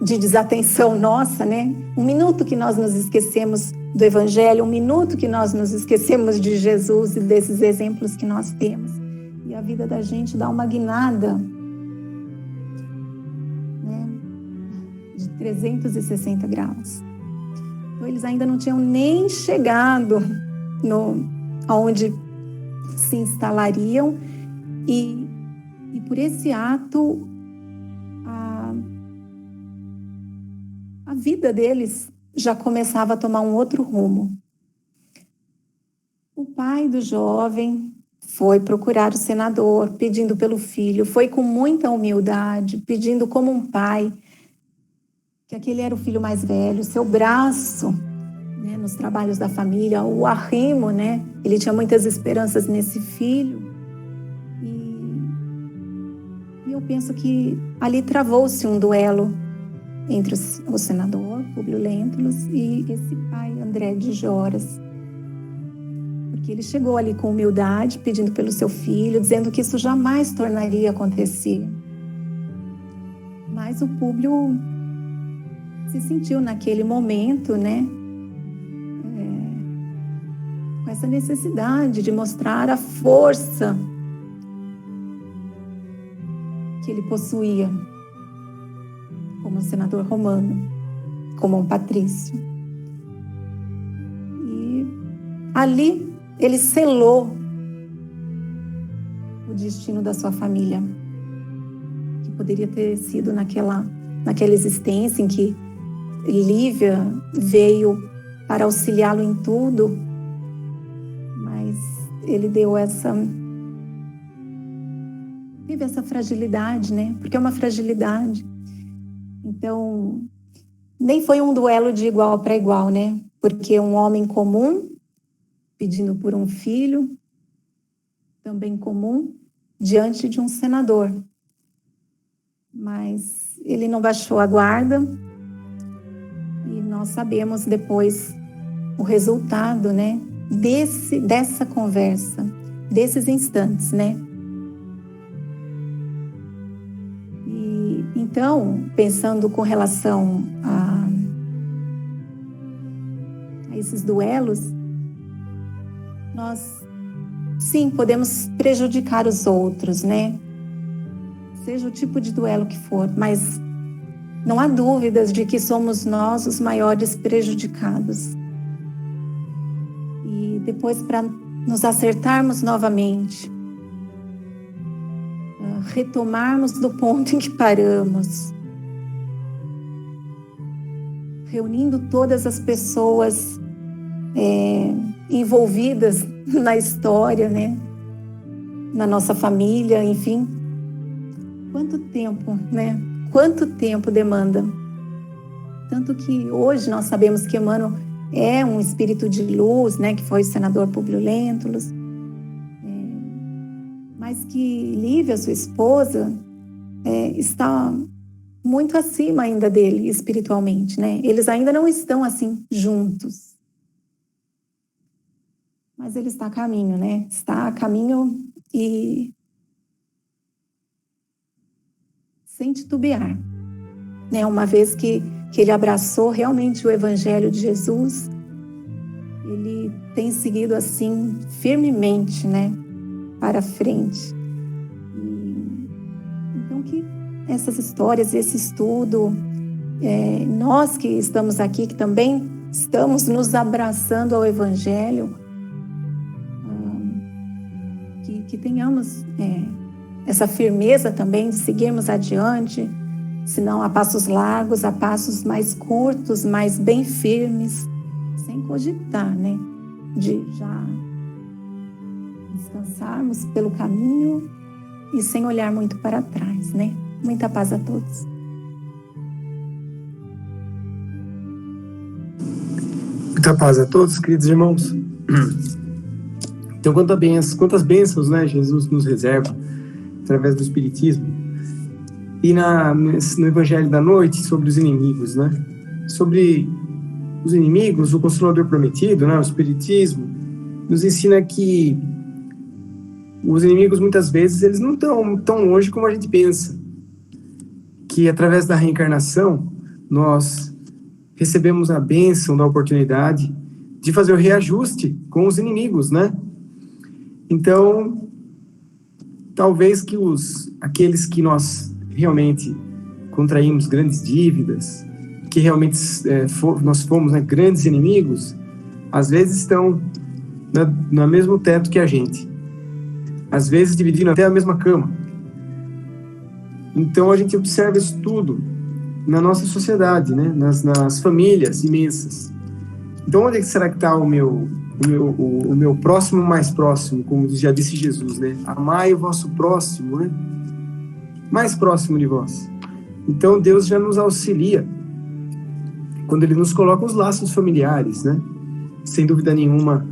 de desatenção nossa, né? Um minuto que nós nos esquecemos do Evangelho, um minuto que nós nos esquecemos de Jesus e desses exemplos que nós temos. E a vida da gente dá uma guinada, né? De 360 graus. Então, eles ainda não tinham nem chegado aonde se instalariam e por esse ato a vida deles já começava a tomar um outro rumo. O pai do jovem foi procurar o senador, pedindo pelo filho, foi com muita humildade, pedindo como um pai, que aquele era o filho mais velho, seu braço, né, nos trabalhos da família, o arrimo, né? Ele tinha muitas esperanças nesse filho. E eu penso que ali travou-se um duelo entre o senador Públio Lentulus e esse pai, André de Joras. Porque ele chegou ali com humildade, pedindo pelo seu filho, dizendo que isso jamais tornaria a acontecer. Mas o Públio se sentiu naquele momento, né, com essa necessidade de mostrar a força que ele possuía como um senador romano, como um patrício. E ali ele selou o destino da sua família, que poderia ter sido naquela existência em que Lívia veio para auxiliá-lo em tudo, mas ele teve essa fragilidade, né? Porque é uma fragilidade. Então, nem foi um duelo de igual para igual, né? Porque um homem comum, pedindo por um filho, também comum, diante de um senador. Mas ele não baixou a guarda e nós sabemos depois o resultado, né? Dessa conversa, desses instantes, né? Então, pensando com relação a esses duelos, nós, sim, podemos prejudicar os outros, né? Seja o tipo de duelo que for, mas não há dúvidas de que somos nós os maiores prejudicados. E depois, para nos acertarmos novamente, retomarmos do ponto em que paramos, reunindo todas as pessoas envolvidas na história, né? Na nossa família, enfim. Quanto tempo, né? Quanto tempo demanda? Tanto que hoje nós sabemos que Emmanuel é um espírito de luz, né? Que foi o senador Públio Lentulus. Mas que Lívia, sua esposa, está muito acima ainda dele espiritualmente, né? Eles ainda não estão assim juntos. Mas ele está a caminho, né? Está a caminho e sem titubear. né? Uma vez que ele abraçou realmente o Evangelho de Jesus, ele tem seguido assim firmemente, né, para frente. Então que essas histórias, esse estudo, nós que estamos aqui, que também estamos nos abraçando ao Evangelho, que tenhamos essa firmeza também de seguirmos adiante, senão a passos largos, a passos mais curtos, mas bem firmes, sem cogitar, né, de já descansarmos pelo caminho e sem olhar muito para trás, né? Muita paz a todos. Muita paz a todos, queridos irmãos. Então, quantas bênçãos, né, Jesus nos reserva através do Espiritismo. E no Evangelho da Noite, sobre os inimigos, né? Sobre os inimigos, o Consolador Prometido, né, o Espiritismo, nos ensina que os inimigos, muitas vezes, eles não estão tão longe como a gente pensa. Que, através da reencarnação, nós recebemos a bênção da oportunidade de fazer o reajuste com os inimigos, né? Então, talvez que aqueles que nós realmente contraímos grandes dívidas, que realmente nós fomos, né, grandes inimigos, às vezes estão no mesmo teto que a gente. Às vezes dividindo até a mesma cama. Então a gente observa isso tudo na nossa sociedade, né? nas famílias imensas. Então onde será que está o meu próximo mais próximo, como já disse Jesus, né? Amai o vosso próximo, né? Mais próximo de vós. Então Deus já nos auxilia quando Ele nos coloca os laços familiares, né? Sem dúvida nenhuma,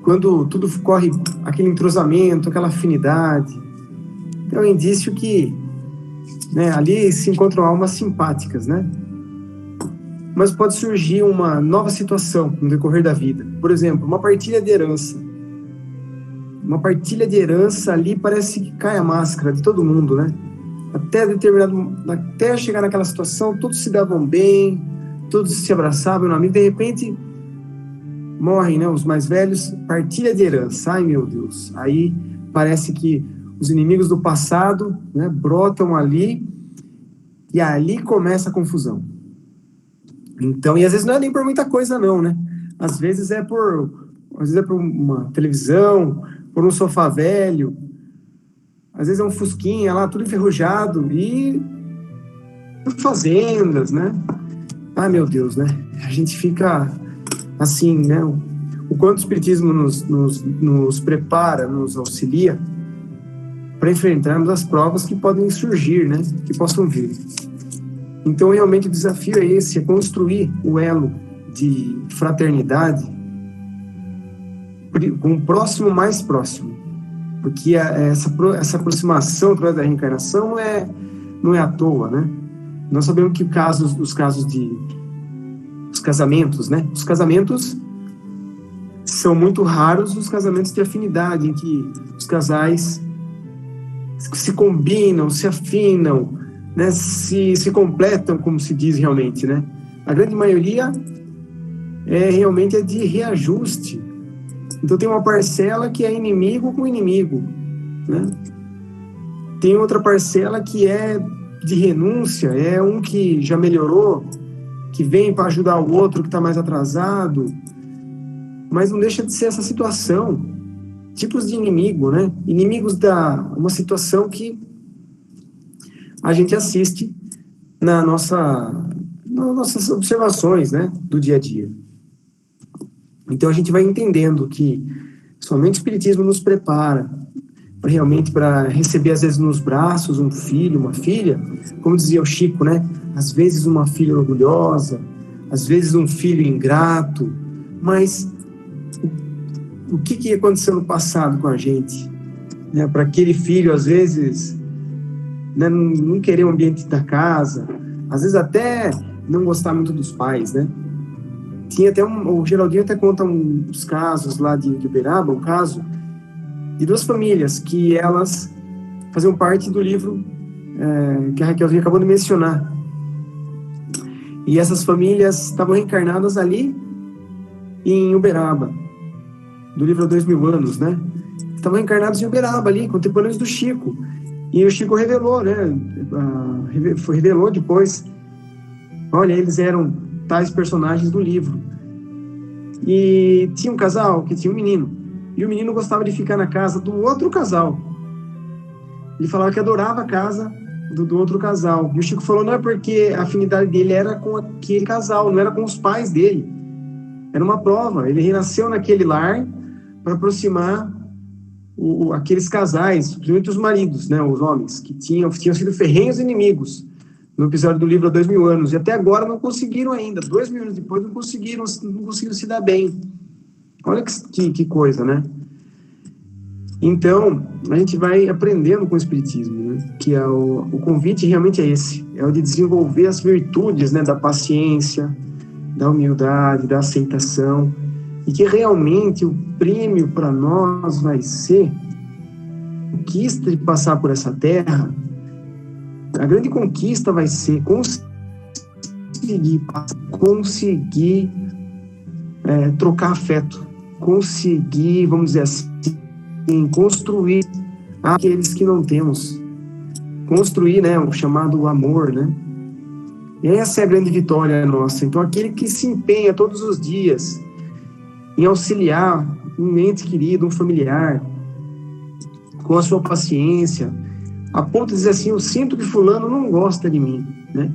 quando tudo corre, aquele entrosamento, aquela afinidade, é um indício que, né, ali se encontram almas simpáticas, né? Mas pode surgir uma nova situação no decorrer da vida. Por exemplo, uma partilha de herança. Uma partilha de herança ali parece que cai a máscara de todo mundo, né? Até chegar naquela situação, todos se davam bem, todos se abraçavam, no amigo, de repente morrem, né, os mais velhos, partilha de herança. Ai, meu Deus. Aí parece que os inimigos do passado, né, brotam ali, e ali começa a confusão. Então, e às vezes não é nem por muita coisa não, né? Às vezes é por uma televisão, por um sofá velho, às vezes é um fusquinha lá, tudo enferrujado, e fazendas, né? Ai, meu Deus, né? A gente fica assim, né? O quanto o Espiritismo nos prepara, nos auxilia para enfrentarmos as provas que podem surgir, né? Que possam vir. Então, realmente, o desafio é esse, é construir o elo de fraternidade com o próximo mais próximo. Porque essa aproximação através da reencarnação não é à toa, né? Nós sabemos que os casamentos, né? Os casamentos são muito raros os casamentos de afinidade, em que os casais se combinam, se afinam, né? Se completam, como se diz realmente, né? A grande maioria realmente é de reajuste. Então tem uma parcela que é inimigo com inimigo, né? Tem outra parcela que é de renúncia, é um que já melhorou, que vem para ajudar o outro que está mais atrasado, mas não deixa de ser essa situação, tipos de inimigo, né? Inimigos uma situação que a gente assiste nas nossas observações, né, do dia a dia. Então a gente vai entendendo que somente o Espiritismo nos prepara realmente para receber, às vezes, nos braços um filho, uma filha, como dizia o Chico, né? Às vezes uma filha orgulhosa, às vezes um filho ingrato, mas o que aconteceu no passado com a gente? Né? Para aquele filho, às vezes, né, não querer o ambiente da casa, às vezes até não gostar muito dos pais, né? Tinha até o Geraldinho até conta uns casos lá de Uberaba, um caso de duas famílias que elas faziam parte do livro que a Raquelzinha acabou de mencionar. E essas famílias estavam reencarnadas ali em Uberaba, do livro 2000 anos, né? Estavam reencarnados em Uberaba ali, contemporâneos do Chico. E o Chico revelou, né? Revelou depois, olha, eles eram tais personagens do livro. E tinha um casal que tinha um menino. E o menino gostava de ficar na casa do outro casal. Ele falava que adorava a casa do outro casal. E o Chico falou, não é porque a afinidade dele era com aquele casal, não era com os pais dele. Era uma prova. Ele renasceu naquele lar para aproximar aqueles casais, principalmente os maridos, né, os homens, que tinham sido ferrenhos inimigos no episódio do livro há 2000 anos. E até agora não conseguiram ainda. 2000 anos depois não conseguiram se dar bem. Olha que coisa, né? Então, a gente vai aprendendo com o Espiritismo, né? Que o convite realmente é esse, é o de desenvolver as virtudes, né, da paciência, da humildade, da aceitação, e que realmente o prêmio para nós vai ser a conquista de passar por essa terra. A grande conquista vai ser conseguir trocar afeto, conseguir, vamos dizer assim, construir aqueles que não temos, construir, né, o chamado amor, né? Essa é a grande vitória nossa. Então, aquele que se empenha todos os dias em auxiliar um ente querido, um familiar, com a sua paciência, a ponto de dizer assim, eu sinto que fulano não gosta de mim, né?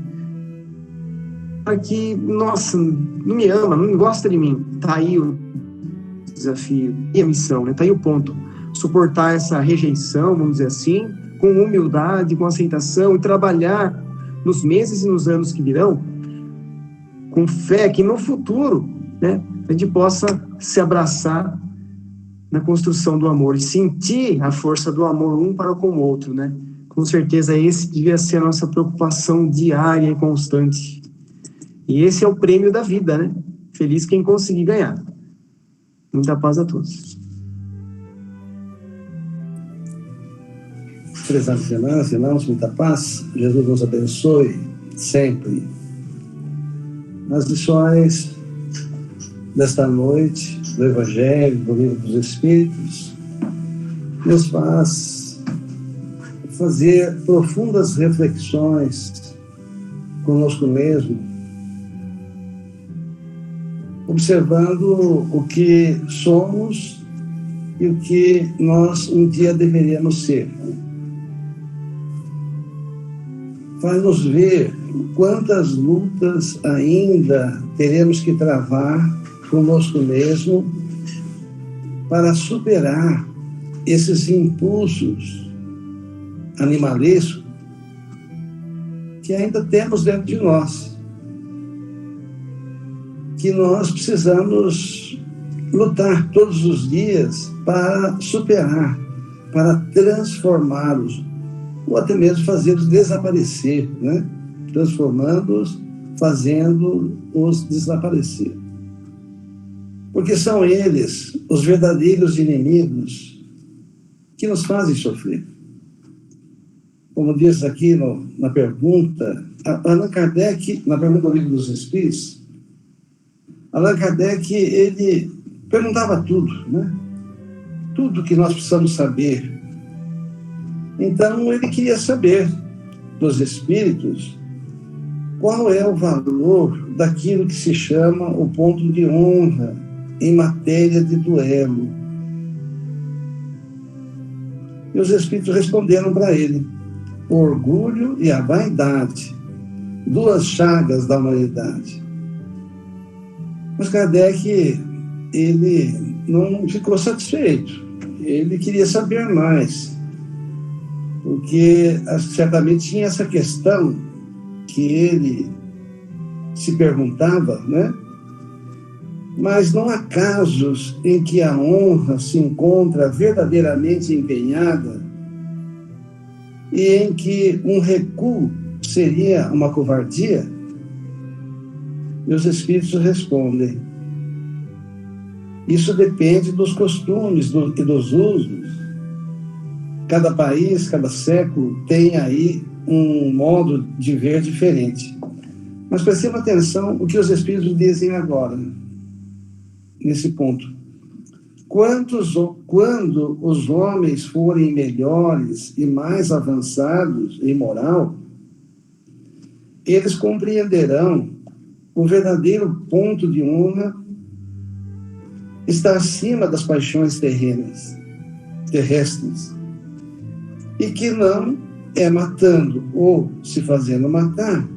Que, nossa, não me ama, não gosta de mim. Tá aí o desafio e a missão, né? Tá aí o ponto. Suportar essa rejeição, vamos dizer assim, com humildade, com aceitação, e trabalhar nos meses e nos anos que virão, com fé que no futuro, né, a gente possa se abraçar na construção do amor e sentir a força do amor um para com o outro, né? Com certeza esse devia ser a nossa preocupação diária e constante. E esse é o prêmio da vida, né? Feliz quem conseguir ganhar. Muita paz a todos. Prezados irmãos, muita paz. Jesus nos abençoe sempre. Nas lições desta noite, do Evangelho, do Livro dos Espíritos, Deus faz fazer profundas reflexões conosco mesmo, observando o que somos e o que nós um dia deveríamos ser. Faz-nos ver quantas lutas ainda teremos que travar conosco mesmo para superar esses impulsos animalescos que ainda temos dentro de nós, que nós precisamos lutar todos os dias para superar, para transformá-los, ou até mesmo fazê-los desaparecer, né? Transformando-os, fazendo-os desaparecer. Porque são eles os verdadeiros inimigos que nos fazem sofrer. Como diz aqui na pergunta, Allan Kardec, na pergunta do Livro dos Espíritos, Allan Kardec, ele perguntava tudo, né? Tudo que nós precisamos saber. Então, ele queria saber dos espíritos qual é o valor daquilo que se chama o ponto de honra em matéria de duelo. E os espíritos responderam para ele: o orgulho e a vaidade, duas chagas da humanidade. Mas Kardec, ele não ficou satisfeito. Ele queria saber mais. Porque certamente tinha essa questão que ele se perguntava, né? Mas não há casos em que a honra se encontra verdadeiramente empenhada e em que um recuo seria uma covardia? E os espíritos respondem: isso depende dos costumes e dos usos. Cada país, cada século tem aí um modo de ver diferente. Mas prestemos atenção o que os Espíritos dizem agora, nesse ponto. Quando os homens forem melhores e mais avançados em moral, eles compreenderão o verdadeiro ponto de honra está acima das paixões terrestres, e que não é matando ou se fazendo matar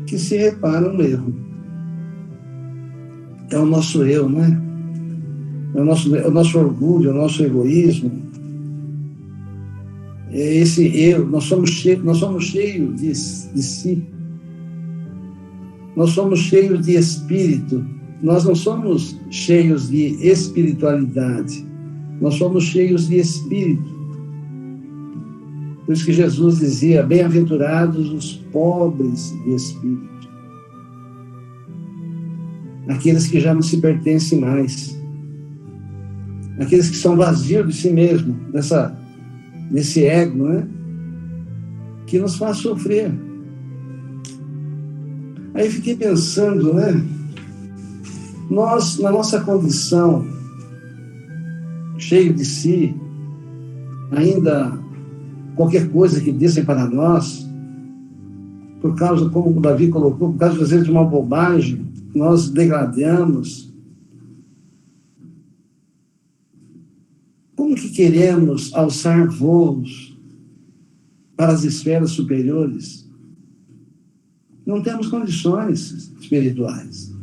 que se repara um erro. É o nosso eu, né? É o nosso orgulho, é o nosso egoísmo. É esse eu. Nós somos cheios de si. Nós somos cheios de espírito. Nós não somos cheios de espiritualidade. Nós somos cheios de espírito. Por isso que Jesus dizia: bem-aventurados os pobres de espírito. Aqueles que já não se pertencem mais. Aqueles que são vazios de si mesmo, desse ego, né? Que nos faz sofrer. Aí fiquei pensando, né? Nós, na nossa condição, cheio de si, ainda qualquer coisa que dizem para nós, por causa, como o Davi colocou, por causa, às vezes, de uma bobagem, nós degradamos. Como que queremos alçar voos para as esferas superiores? Não temos condições espirituais.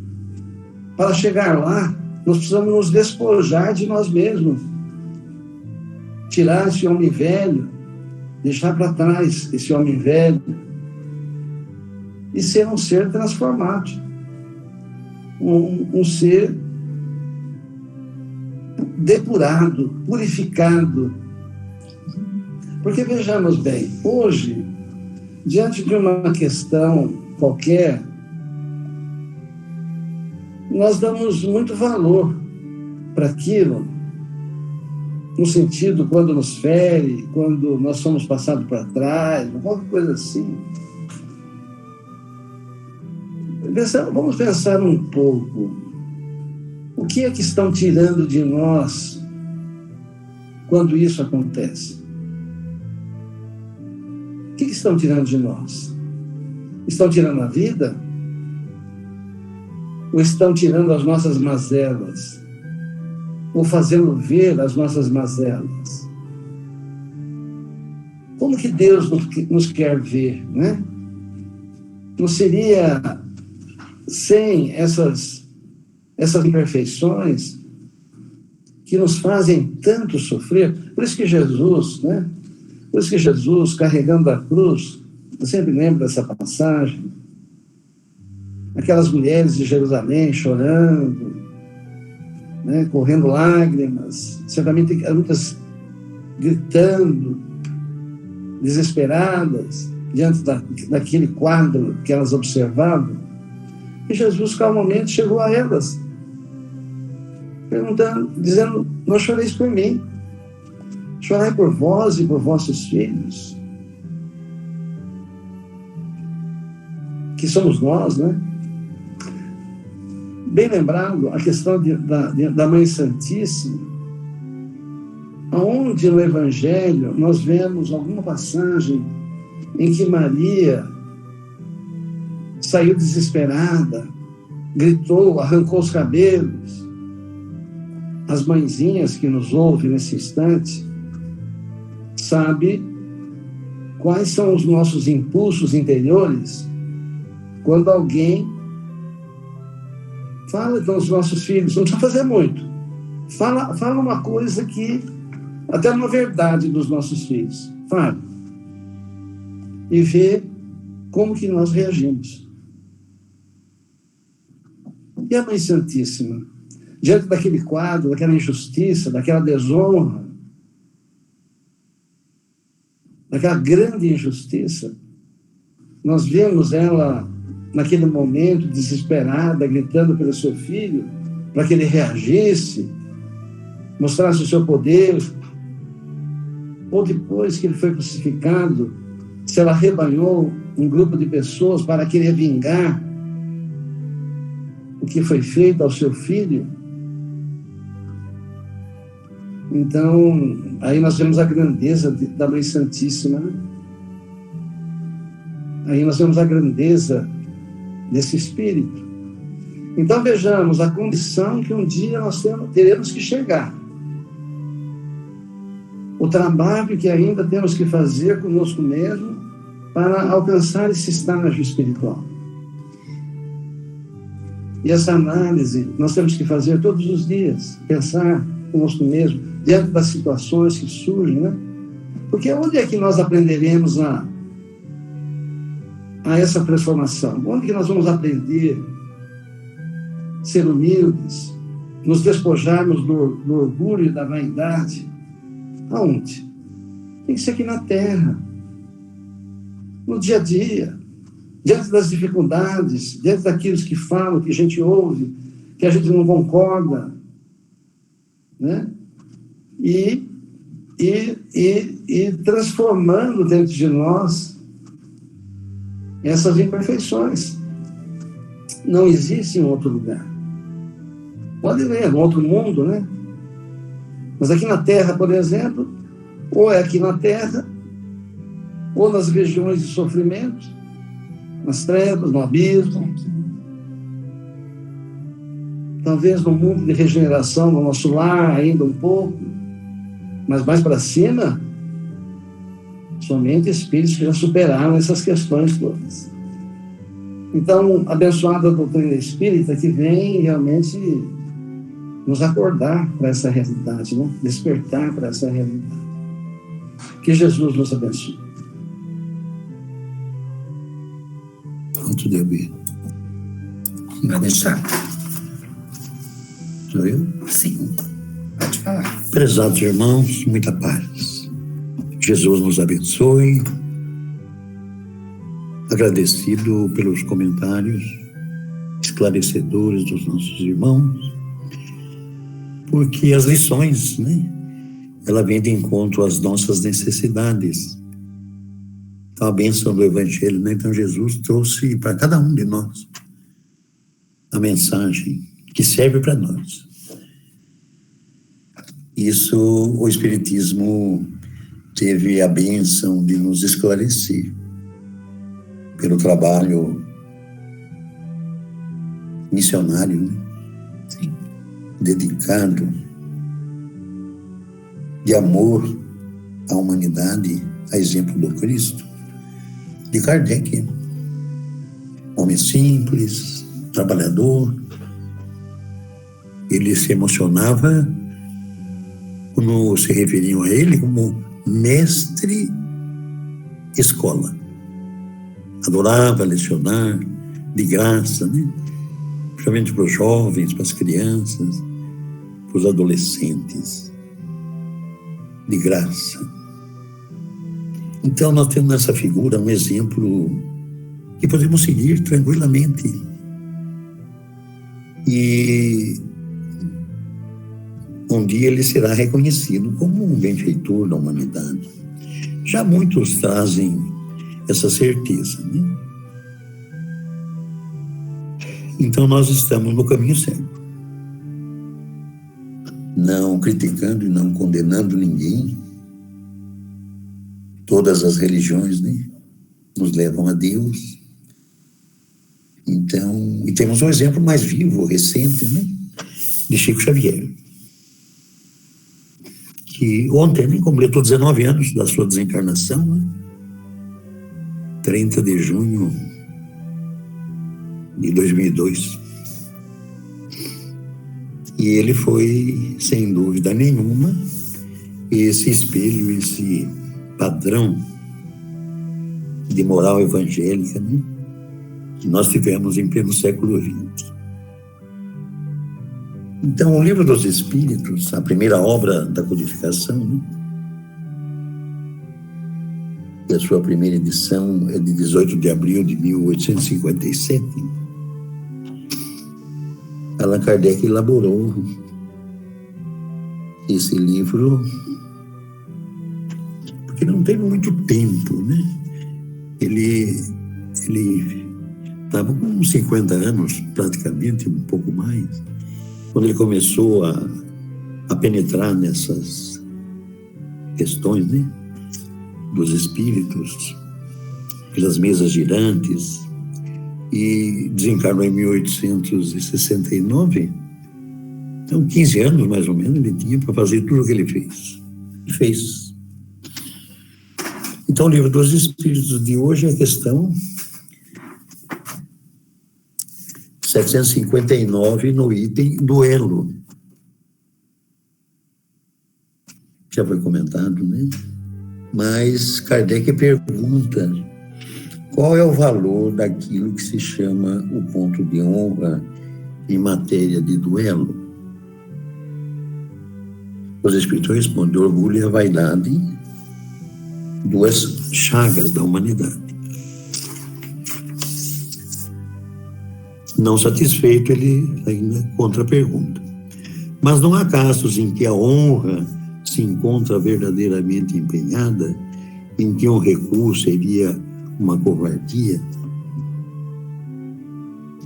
Para chegar lá, nós precisamos nos despojar de nós mesmos. Tirar esse homem velho, deixar para trás esse homem velho e ser um ser transformado. Um ser depurado, purificado. Porque vejamos bem, hoje, diante de uma questão qualquer, nós damos muito valor para aquilo, no sentido quando nos fere, quando nós somos passados para trás, qualquer coisa assim. Vamos pensar um pouco. O que é que estão tirando de nós quando isso acontece? O que estão tirando de nós? Estão tirando a vida? Ou estão tirando as nossas mazelas? Ou fazendo ver as nossas mazelas? Como que Deus nos quer ver, né? Não seria sem essas imperfeições que nos fazem tanto sofrer? Por isso que Jesus, né? Por isso que Jesus, carregando a cruz, eu sempre lembro dessa passagem, aquelas mulheres de Jerusalém chorando, né, correndo lágrimas, certamente muitas gritando, desesperadas, diante daquele quadro que elas observavam. E Jesus calmamente chegou a elas, perguntando, dizendo: não choreis por mim, chorai por vós e por vossos filhos, que somos nós, né? Bem lembrado a questão da Mãe Santíssima, onde no Evangelho nós vemos alguma passagem em que Maria saiu desesperada, gritou, arrancou os cabelos. As mãezinhas que nos ouvem nesse instante sabem quais são os nossos impulsos interiores quando alguém fala com os nossos filhos. Não precisa fazer muito. Fala uma coisa que, até uma verdade dos nossos filhos. Fala. E vê como que nós reagimos. E a Mãe Santíssima, diante daquele quadro, daquela injustiça, daquela desonra, daquela grande injustiça, nós vemos ela, naquele momento, desesperada, gritando pelo seu filho, para que ele reagisse, mostrasse o seu poder. Ou depois que ele foi crucificado, se ela rebanhou um grupo de pessoas para querer vingar o que foi feito ao seu filho. Então, aí nós vemos a grandeza da Mãe Santíssima, né? Aí nós vemos a grandeza desse Espírito. Então, vejamos a condição que um dia nós teremos que chegar. O trabalho que ainda temos que fazer conosco mesmo para alcançar esse estágio espiritual. E essa análise nós temos que fazer todos os dias, pensar conosco mesmo, diante das situações que surgem, né? Porque onde é que nós aprenderemos a essa transformação? Onde que nós vamos aprender a ser humildes, nos despojarmos do orgulho e da vaidade? Aonde? Tem que ser aqui na terra, no dia a dia, diante das dificuldades, diante daqueles que falam, que a gente ouve, que a gente não concorda, né? E transformando dentro de nós essas imperfeições. Não existe em outro lugar. Pode ver, no outro mundo, né? Mas aqui na Terra, por exemplo, ou é aqui na Terra, ou nas regiões de sofrimento, nas trevas, no abismo. Talvez no mundo de regeneração, no nosso lar, ainda um pouco. Mas mais para cima, somente espíritos que já superaram essas questões todas. Então, abençoada a doutrina espírita que vem realmente nos acordar para essa realidade, né? Despertar para essa realidade. Que Jesus nos abençoe. Pronto, Delbi. Vai deixar. Sou eu? Sim. Pode falar. Prezados irmãos, muita paz. Jesus nos abençoe. Agradecido pelos comentários esclarecedores dos nossos irmãos, porque as lições, né, ela vem de encontro às nossas necessidades. Então, a bênção do Evangelho, né? Então, Jesus trouxe para cada um de nós a mensagem que serve para nós. Isso, o Espiritismo teve a bênção de nos esclarecer pelo trabalho missionário, né? Sim. Dedicado de amor à humanidade, a exemplo do Cristo, de Kardec, homem simples, trabalhador. Ele se emocionava quando se referiam a ele como mestre escola. Adorava lecionar de graça, né? Principalmente para os jovens, para as crianças, para os adolescentes, de graça. Então, nós temos nessa figura um exemplo que podemos seguir tranquilamente. E um dia ele será reconhecido como um benfeitor da humanidade. Já muitos trazem essa certeza, né? Então, nós estamos no caminho certo. Não criticando e não condenando ninguém. Todas as religiões, né, nos levam a Deus. Então, e temos um exemplo mais vivo, recente, né, de Chico Xavier, que ontem, né, completou 19 anos da sua desencarnação, né, 30 de junho de 2002. E ele foi, sem dúvida nenhuma, esse espelho, esse padrão de moral evangélica, né, que nós tivemos em pleno século XX. Então, o Livro dos Espíritos, a primeira obra da codificação, né, e a sua primeira edição é de 18 de abril de 1857, Allan Kardec elaborou esse livro porque não teve muito tempo, né? Ele ele estava com uns 50 anos, praticamente, um pouco mais, quando ele começou a penetrar nessas questões, né, dos espíritos, pelas mesas girantes, e desencarnou em 1869. Então, 15 anos, mais ou menos, ele tinha para fazer tudo o que ele fez. E fez. Então, o livro dos Espíritos de hoje é a questão 759, no item duelo. Já foi comentado, né? Mas Kardec pergunta qual é o valor daquilo que se chama o ponto de honra em matéria de duelo. Os Espíritos respondem: o orgulho e a vaidade, duas chagas da humanidade. Não satisfeito, ele ainda contra-pergunta: mas não há casos em que a honra se encontra verdadeiramente empenhada, em que um recuo seria uma covardia?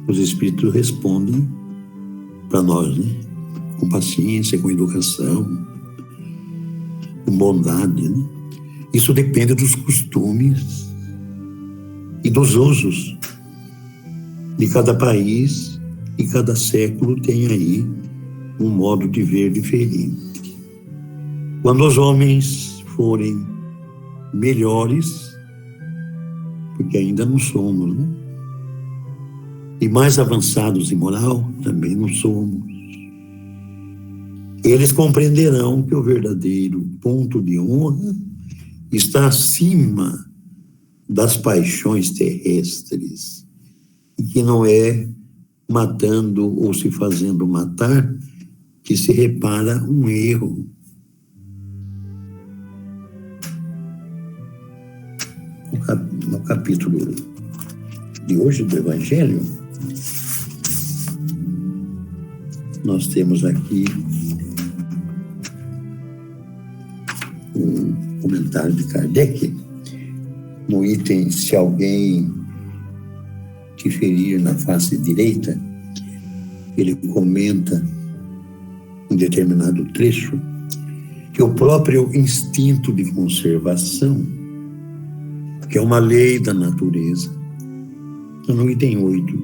Os Espíritos respondem para nós, né? Com paciência, com educação, com bondade, né? Isso depende dos costumes e dos usos de cada país, e cada século tem aí um modo de ver diferente. Quando os homens forem melhores, porque ainda não somos, né? E mais avançados em moral, também não somos, eles compreenderão que o verdadeiro ponto de honra está acima das paixões terrestres, e que não é matando ou se fazendo matar que se repara um erro. No capítulo de hoje do Evangelho, nós temos aqui um comentário de Kardec, no item: se alguém te ferir na face direita, ele comenta em determinado trecho que o próprio instinto de conservação, que é uma lei da natureza, no item 8,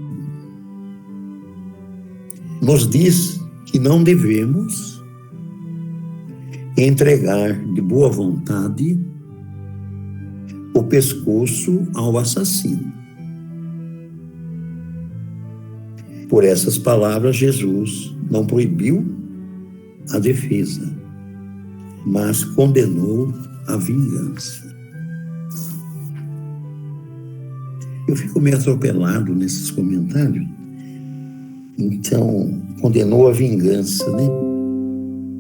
nos diz que não devemos entregar de boa vontade o pescoço ao assassino. Por essas palavras, Jesus não proibiu a defesa, mas condenou a vingança. Eu fico meio atropelado nesses comentários. Então, condenou a vingança, né?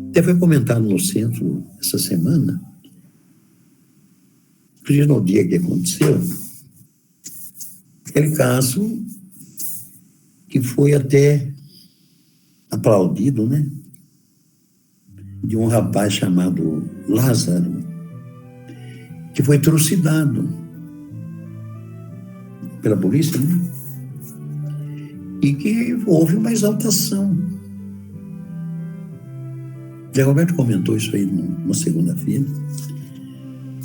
Até foi comentado no centro essa semana, no dia que aconteceu, aquele caso que foi até aplaudido, né? De um rapaz chamado Lázaro, que foi trucidado pela polícia, né? E que houve uma exaltação. Zé Roberto comentou isso aí numa segunda-feira.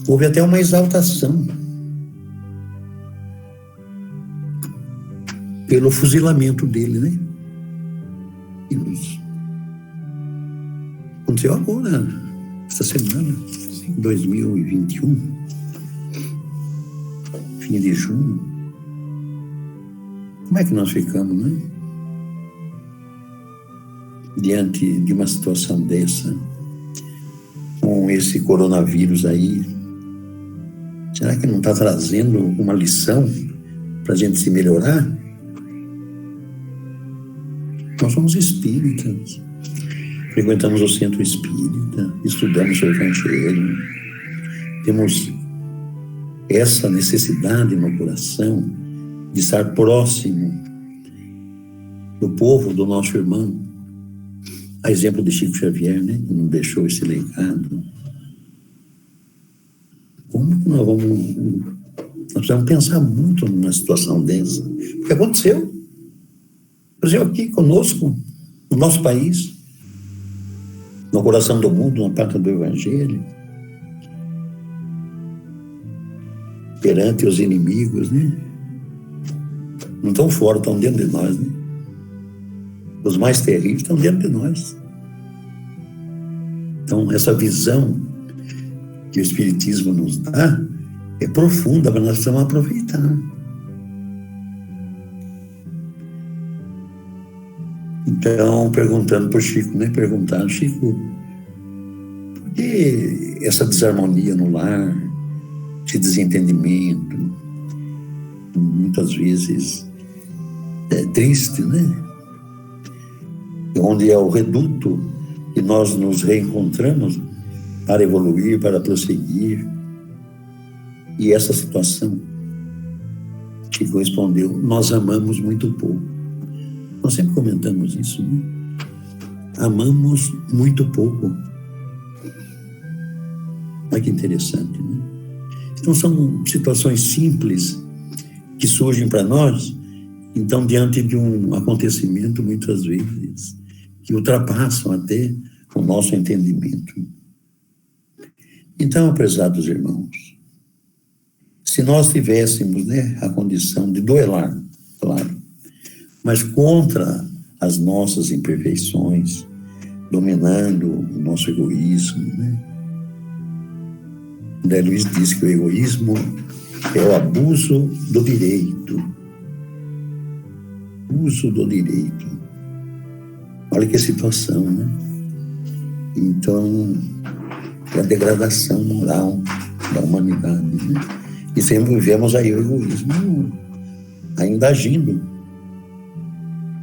Houve até uma exaltação pelo fuzilamento dele, né? Aconteceu agora, esta semana, 2021, fim de junho. Como é que nós ficamos, né? Diante de uma situação dessa, com esse coronavírus aí, será que não está trazendo uma lição para a gente se melhorar? Nós somos espíritas, frequentamos o centro espírita, estudamos o Evangelho, temos essa necessidade no coração de estar próximo do povo, do nosso irmão, a exemplo de Chico Xavier, né, que não deixou esse legado. Como que nós vamos Nós precisamos pensar muito numa situação dessa. O que aconteceu? Aconteceu aqui conosco, no nosso país, no coração do mundo, na pátria do Evangelho, perante os inimigos, né? Não estão fora, estão dentro de nós, né? Os mais terríveis estão dentro de nós. Então, essa visão que o Espiritismo nos dá é profunda, mas nós precisamos aproveitar. Então, perguntando para o Chico, né? Perguntaram, Chico, por que essa desarmonia no lar, esse desentendimento, muitas vezes é triste, né? Onde é o reduto que nós nos reencontramos para evoluir, para prosseguir. E essa situação, Chico respondeu, nós amamos muito pouco. Nós sempre comentamos isso, né? Amamos muito pouco. Olha que interessante, né? Então são situações simples que surgem para nós, então diante de um acontecimento, muitas vezes, que ultrapassam até o nosso entendimento. Então, prezados irmãos, se nós tivéssemos, né, a condição de duelar, claro, mas contra as nossas imperfeições, dominando o nosso egoísmo, né? André Luiz diz que o egoísmo é o abuso do direito. Uso do direito. Olha que situação, né? Então, é a degradação moral da humanidade, né? E sempre vivemos aí o egoísmo ainda agindo.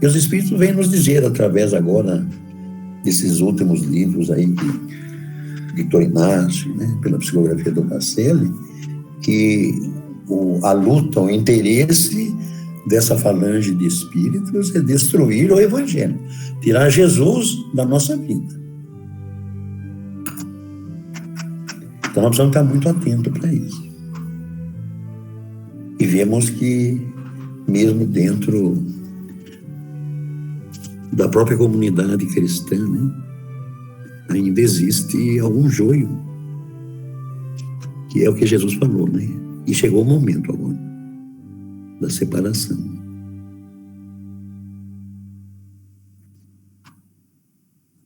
E os Espíritos vêm nos dizer, através agora desses últimos livros aí de Victor Inácio, né, pela psicografia do Bacelli, que a luta, o interesse dessa falange de espíritos é destruir o Evangelho, tirar Jesus da nossa vida. Então nós precisamos estar muito atentos para isso. E vemos que, mesmo dentro da própria comunidade cristã, né, ainda existe algum joio, que é o que Jesus falou, né? E chegou o momento agora da separação.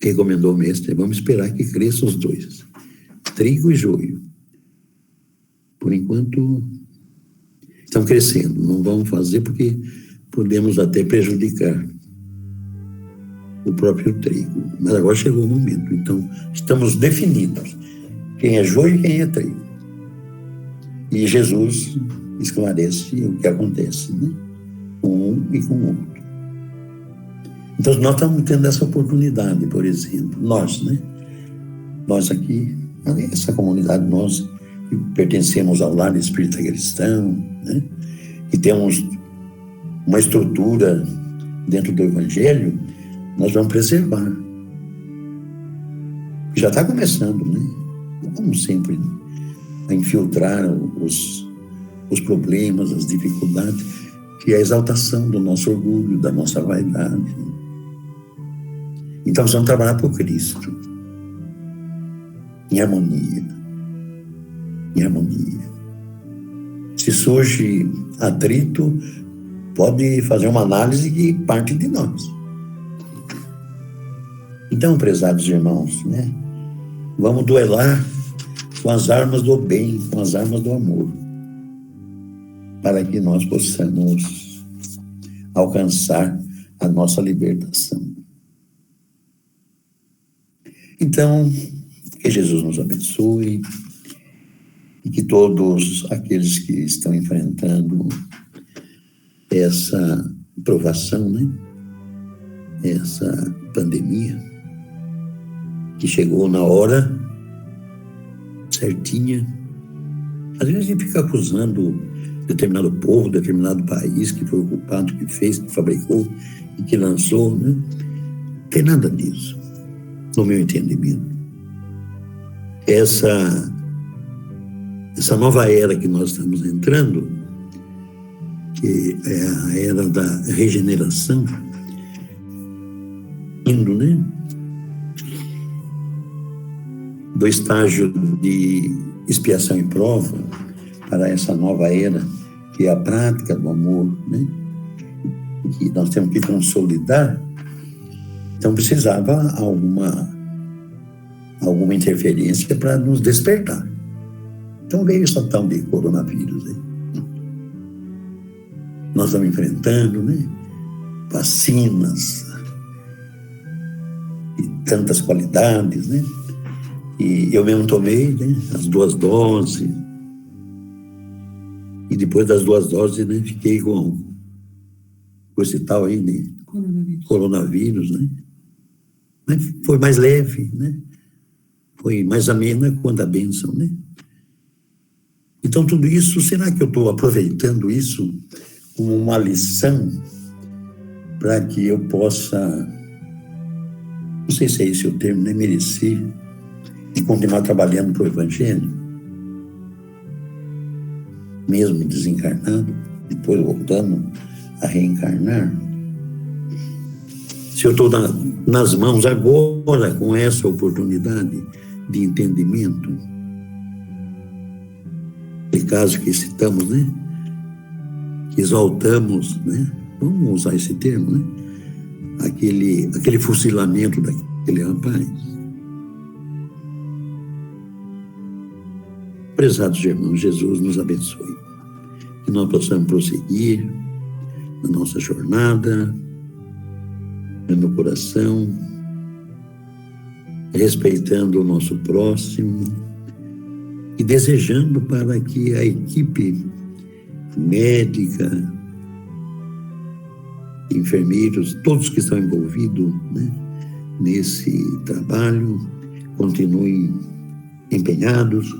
Recomendou o mestre, vamos esperar que cresçam os dois, trigo e joio. Por enquanto, estão crescendo, não vamos fazer porque podemos até prejudicar o próprio trigo. Mas agora chegou o momento. Então, estamos definidos. Quem é joio e quem é trigo. E Jesus esclarece o que acontece, né? Com um e com o outro. Então, nós estamos tendo essa oportunidade, por exemplo. Nós, né? Nós aqui, essa comunidade, nós que pertencemos ao lar espírita cristão, né? Que temos uma estrutura dentro do Evangelho, nós vamos preservar. Já está começando, né? Como sempre, né? A infiltrar os problemas, as dificuldades, que é a exaltação do nosso orgulho, da nossa vaidade. Então, vamos trabalhar por Cristo, em harmonia. Em harmonia. Se surge atrito, pode fazer uma análise que parte de nós. Então, prezados irmãos, né, vamos duelar com as armas do bem, com as armas do amor, para que nós possamos alcançar a nossa libertação. Então, que Jesus nos abençoe e que todos aqueles que estão enfrentando essa provação, né, essa pandemia, que chegou na hora certinha. Às vezes a gente fica acusando determinado povo, determinado país que foi ocupado, que fez, que fabricou e que lançou, né? Não tem nada disso, no meu entendimento. Essa essa nova era que nós estamos entrando, que é a era da regeneração, indo, né? Do estágio de expiação e prova para essa nova era, que é a prática do amor, né? Que nós temos que consolidar. Então precisava alguma interferência para nos despertar. Então veio essa tal de coronavírus aí. Nós estamos enfrentando, né? Vacinas e tantas qualidades, né? E eu mesmo tomei, né, as 2 doses. E depois das 2 doses, né, fiquei com esse tal aí de coronavírus, né? Mas foi mais leve, né? Foi mais amena quanto a bênção, né? Então tudo isso, será que eu estou aproveitando isso como uma lição para que eu possa, não sei se é esse o termo, né, merecer e continuar trabalhando para o Evangelho, mesmo desencarnado, depois voltando a reencarnar? Se eu estou nas mãos agora, com essa oportunidade de entendimento, de caso que citamos, né? Que exaltamos, né? Vamos usar esse termo, né? Aquele fuzilamento daquele rapaz. Prezados irmãos, Jesus nos abençoe. Que nós possamos prosseguir na nossa jornada, no coração, respeitando o nosso próximo e desejando para que a equipe médica, enfermeiros, todos que estão envolvidos, né, nesse trabalho, continuem empenhados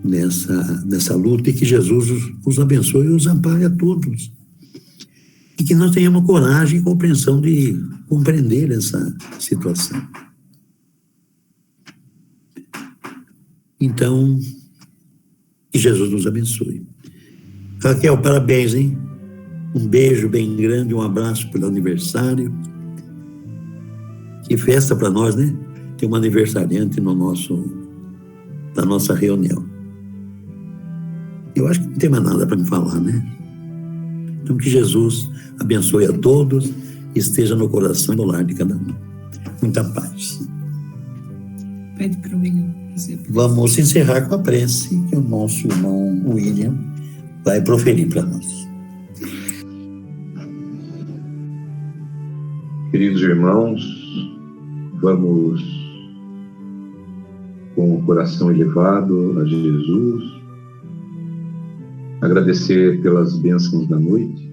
nessa luta, e que Jesus os abençoe e os ampare a todos. E que nós tenhamos coragem e compreensão de compreender essa situação. Então, que Jesus nos abençoe. Raquel, parabéns, hein? Um beijo bem grande, um abraço pelo aniversário. Que festa para nós, né? Tem um aniversariante na nossa reunião. Eu acho que não tem mais nada para me falar, né? Então, que Jesus abençoe a todos e esteja no coração e no lar de cada um. Muita paz. Pede para o William. Vamos encerrar com a prece que o nosso irmão William vai proferir para nós. Queridos irmãos, vamos com o coração elevado a Jesus, agradecer pelas bênçãos da noite,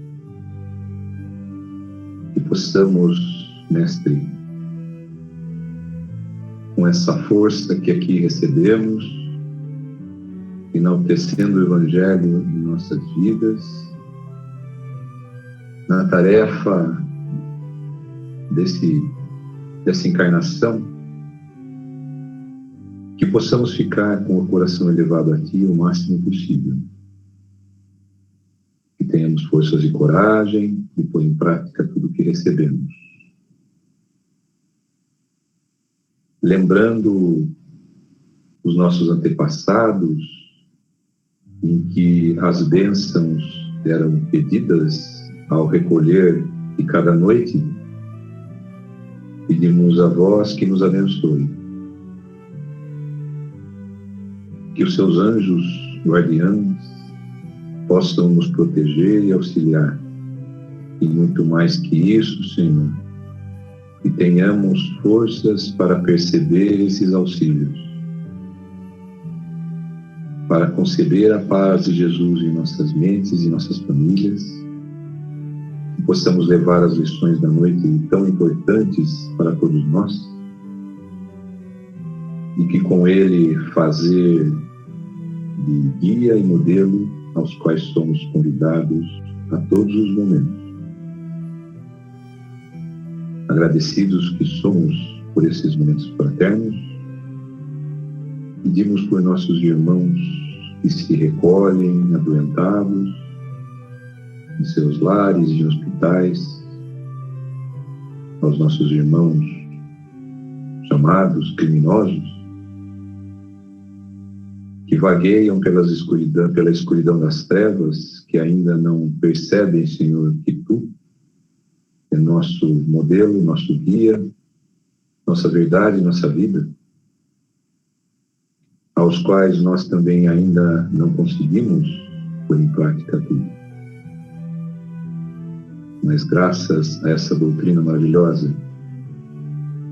que possamos, Mestre, com essa força que aqui recebemos, enaltecendo o Evangelho em nossas vidas, na tarefa dessa encarnação, que possamos ficar com o coração elevado a Ti o máximo possível. Que tenhamos forças e coragem de pôr em prática tudo o que recebemos. Lembrando os nossos antepassados, em que as bênçãos eram pedidas ao recolher de cada noite, pedimos a vós que nos abençoe. Que os seus anjos guardiães possam nos proteger e auxiliar. E muito mais que isso, Senhor, que tenhamos forças para perceber esses auxílios, para conceber a paz de Jesus em nossas mentes e nossas famílias, que possamos levar as lições da noite tão importantes para todos nós, e que com ele fazer de guia e modelo aos quais somos convidados a todos os momentos. Agradecidos que somos por esses momentos fraternos, Pedimos por nossos irmãos que se recolhem adoentados em seus lares e hospitais, aos nossos irmãos chamados criminosos, que vagueiam pela escuridão das trevas, que ainda não percebem, Senhor, que Tu é nosso modelo, nosso guia, nossa verdade, nossa vida, aos quais nós também ainda não conseguimos pôr em prática tudo. Mas graças a essa doutrina maravilhosa,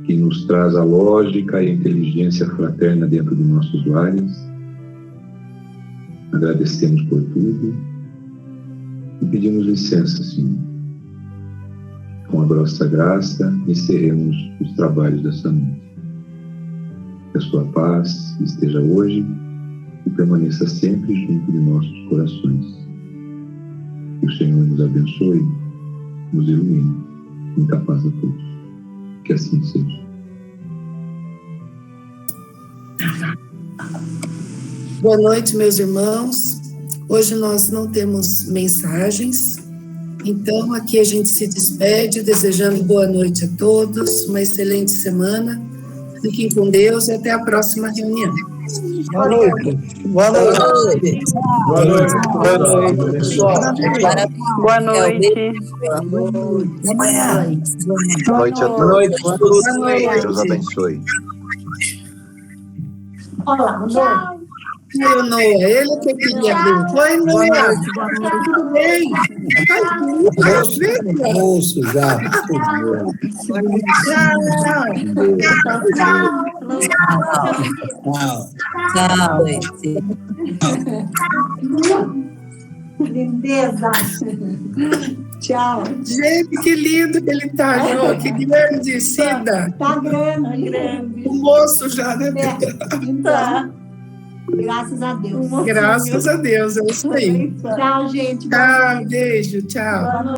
que nos traz a lógica e a inteligência fraterna dentro de nossos lares, agradecemos por tudo e pedimos licença, Senhor. Com a vossa graça, encerremos os trabalhos dessa noite. Que a sua paz esteja hoje e permaneça sempre junto de nossos corações. Que o Senhor nos abençoe, nos ilumine. Muita paz a todos. Que assim seja. Boa noite, meus irmãos. Hoje nós não temos mensagens, então aqui a gente se despede, desejando boa noite a todos, uma excelente semana. Fiquem com Deus e até a próxima reunião. Boa noite. Boa noite. Boa noite. Boa noite, pessoal. Boa noite. Amanhã. Boa noite a todos. Boa noite. Deus abençoe. Olá, tchau. Oi, Noah, ele que queria ver. Oi, Noah, tudo bem? Moço já. Lindeza. Tchau. Gente, que lindo que ele tá, Jô. Que grande, Cida. Tá grande. O moço já, né? Tá. Graças a Deus. Graças a Deus, é isso aí. Tchau, gente. Tchau, beijo, tchau.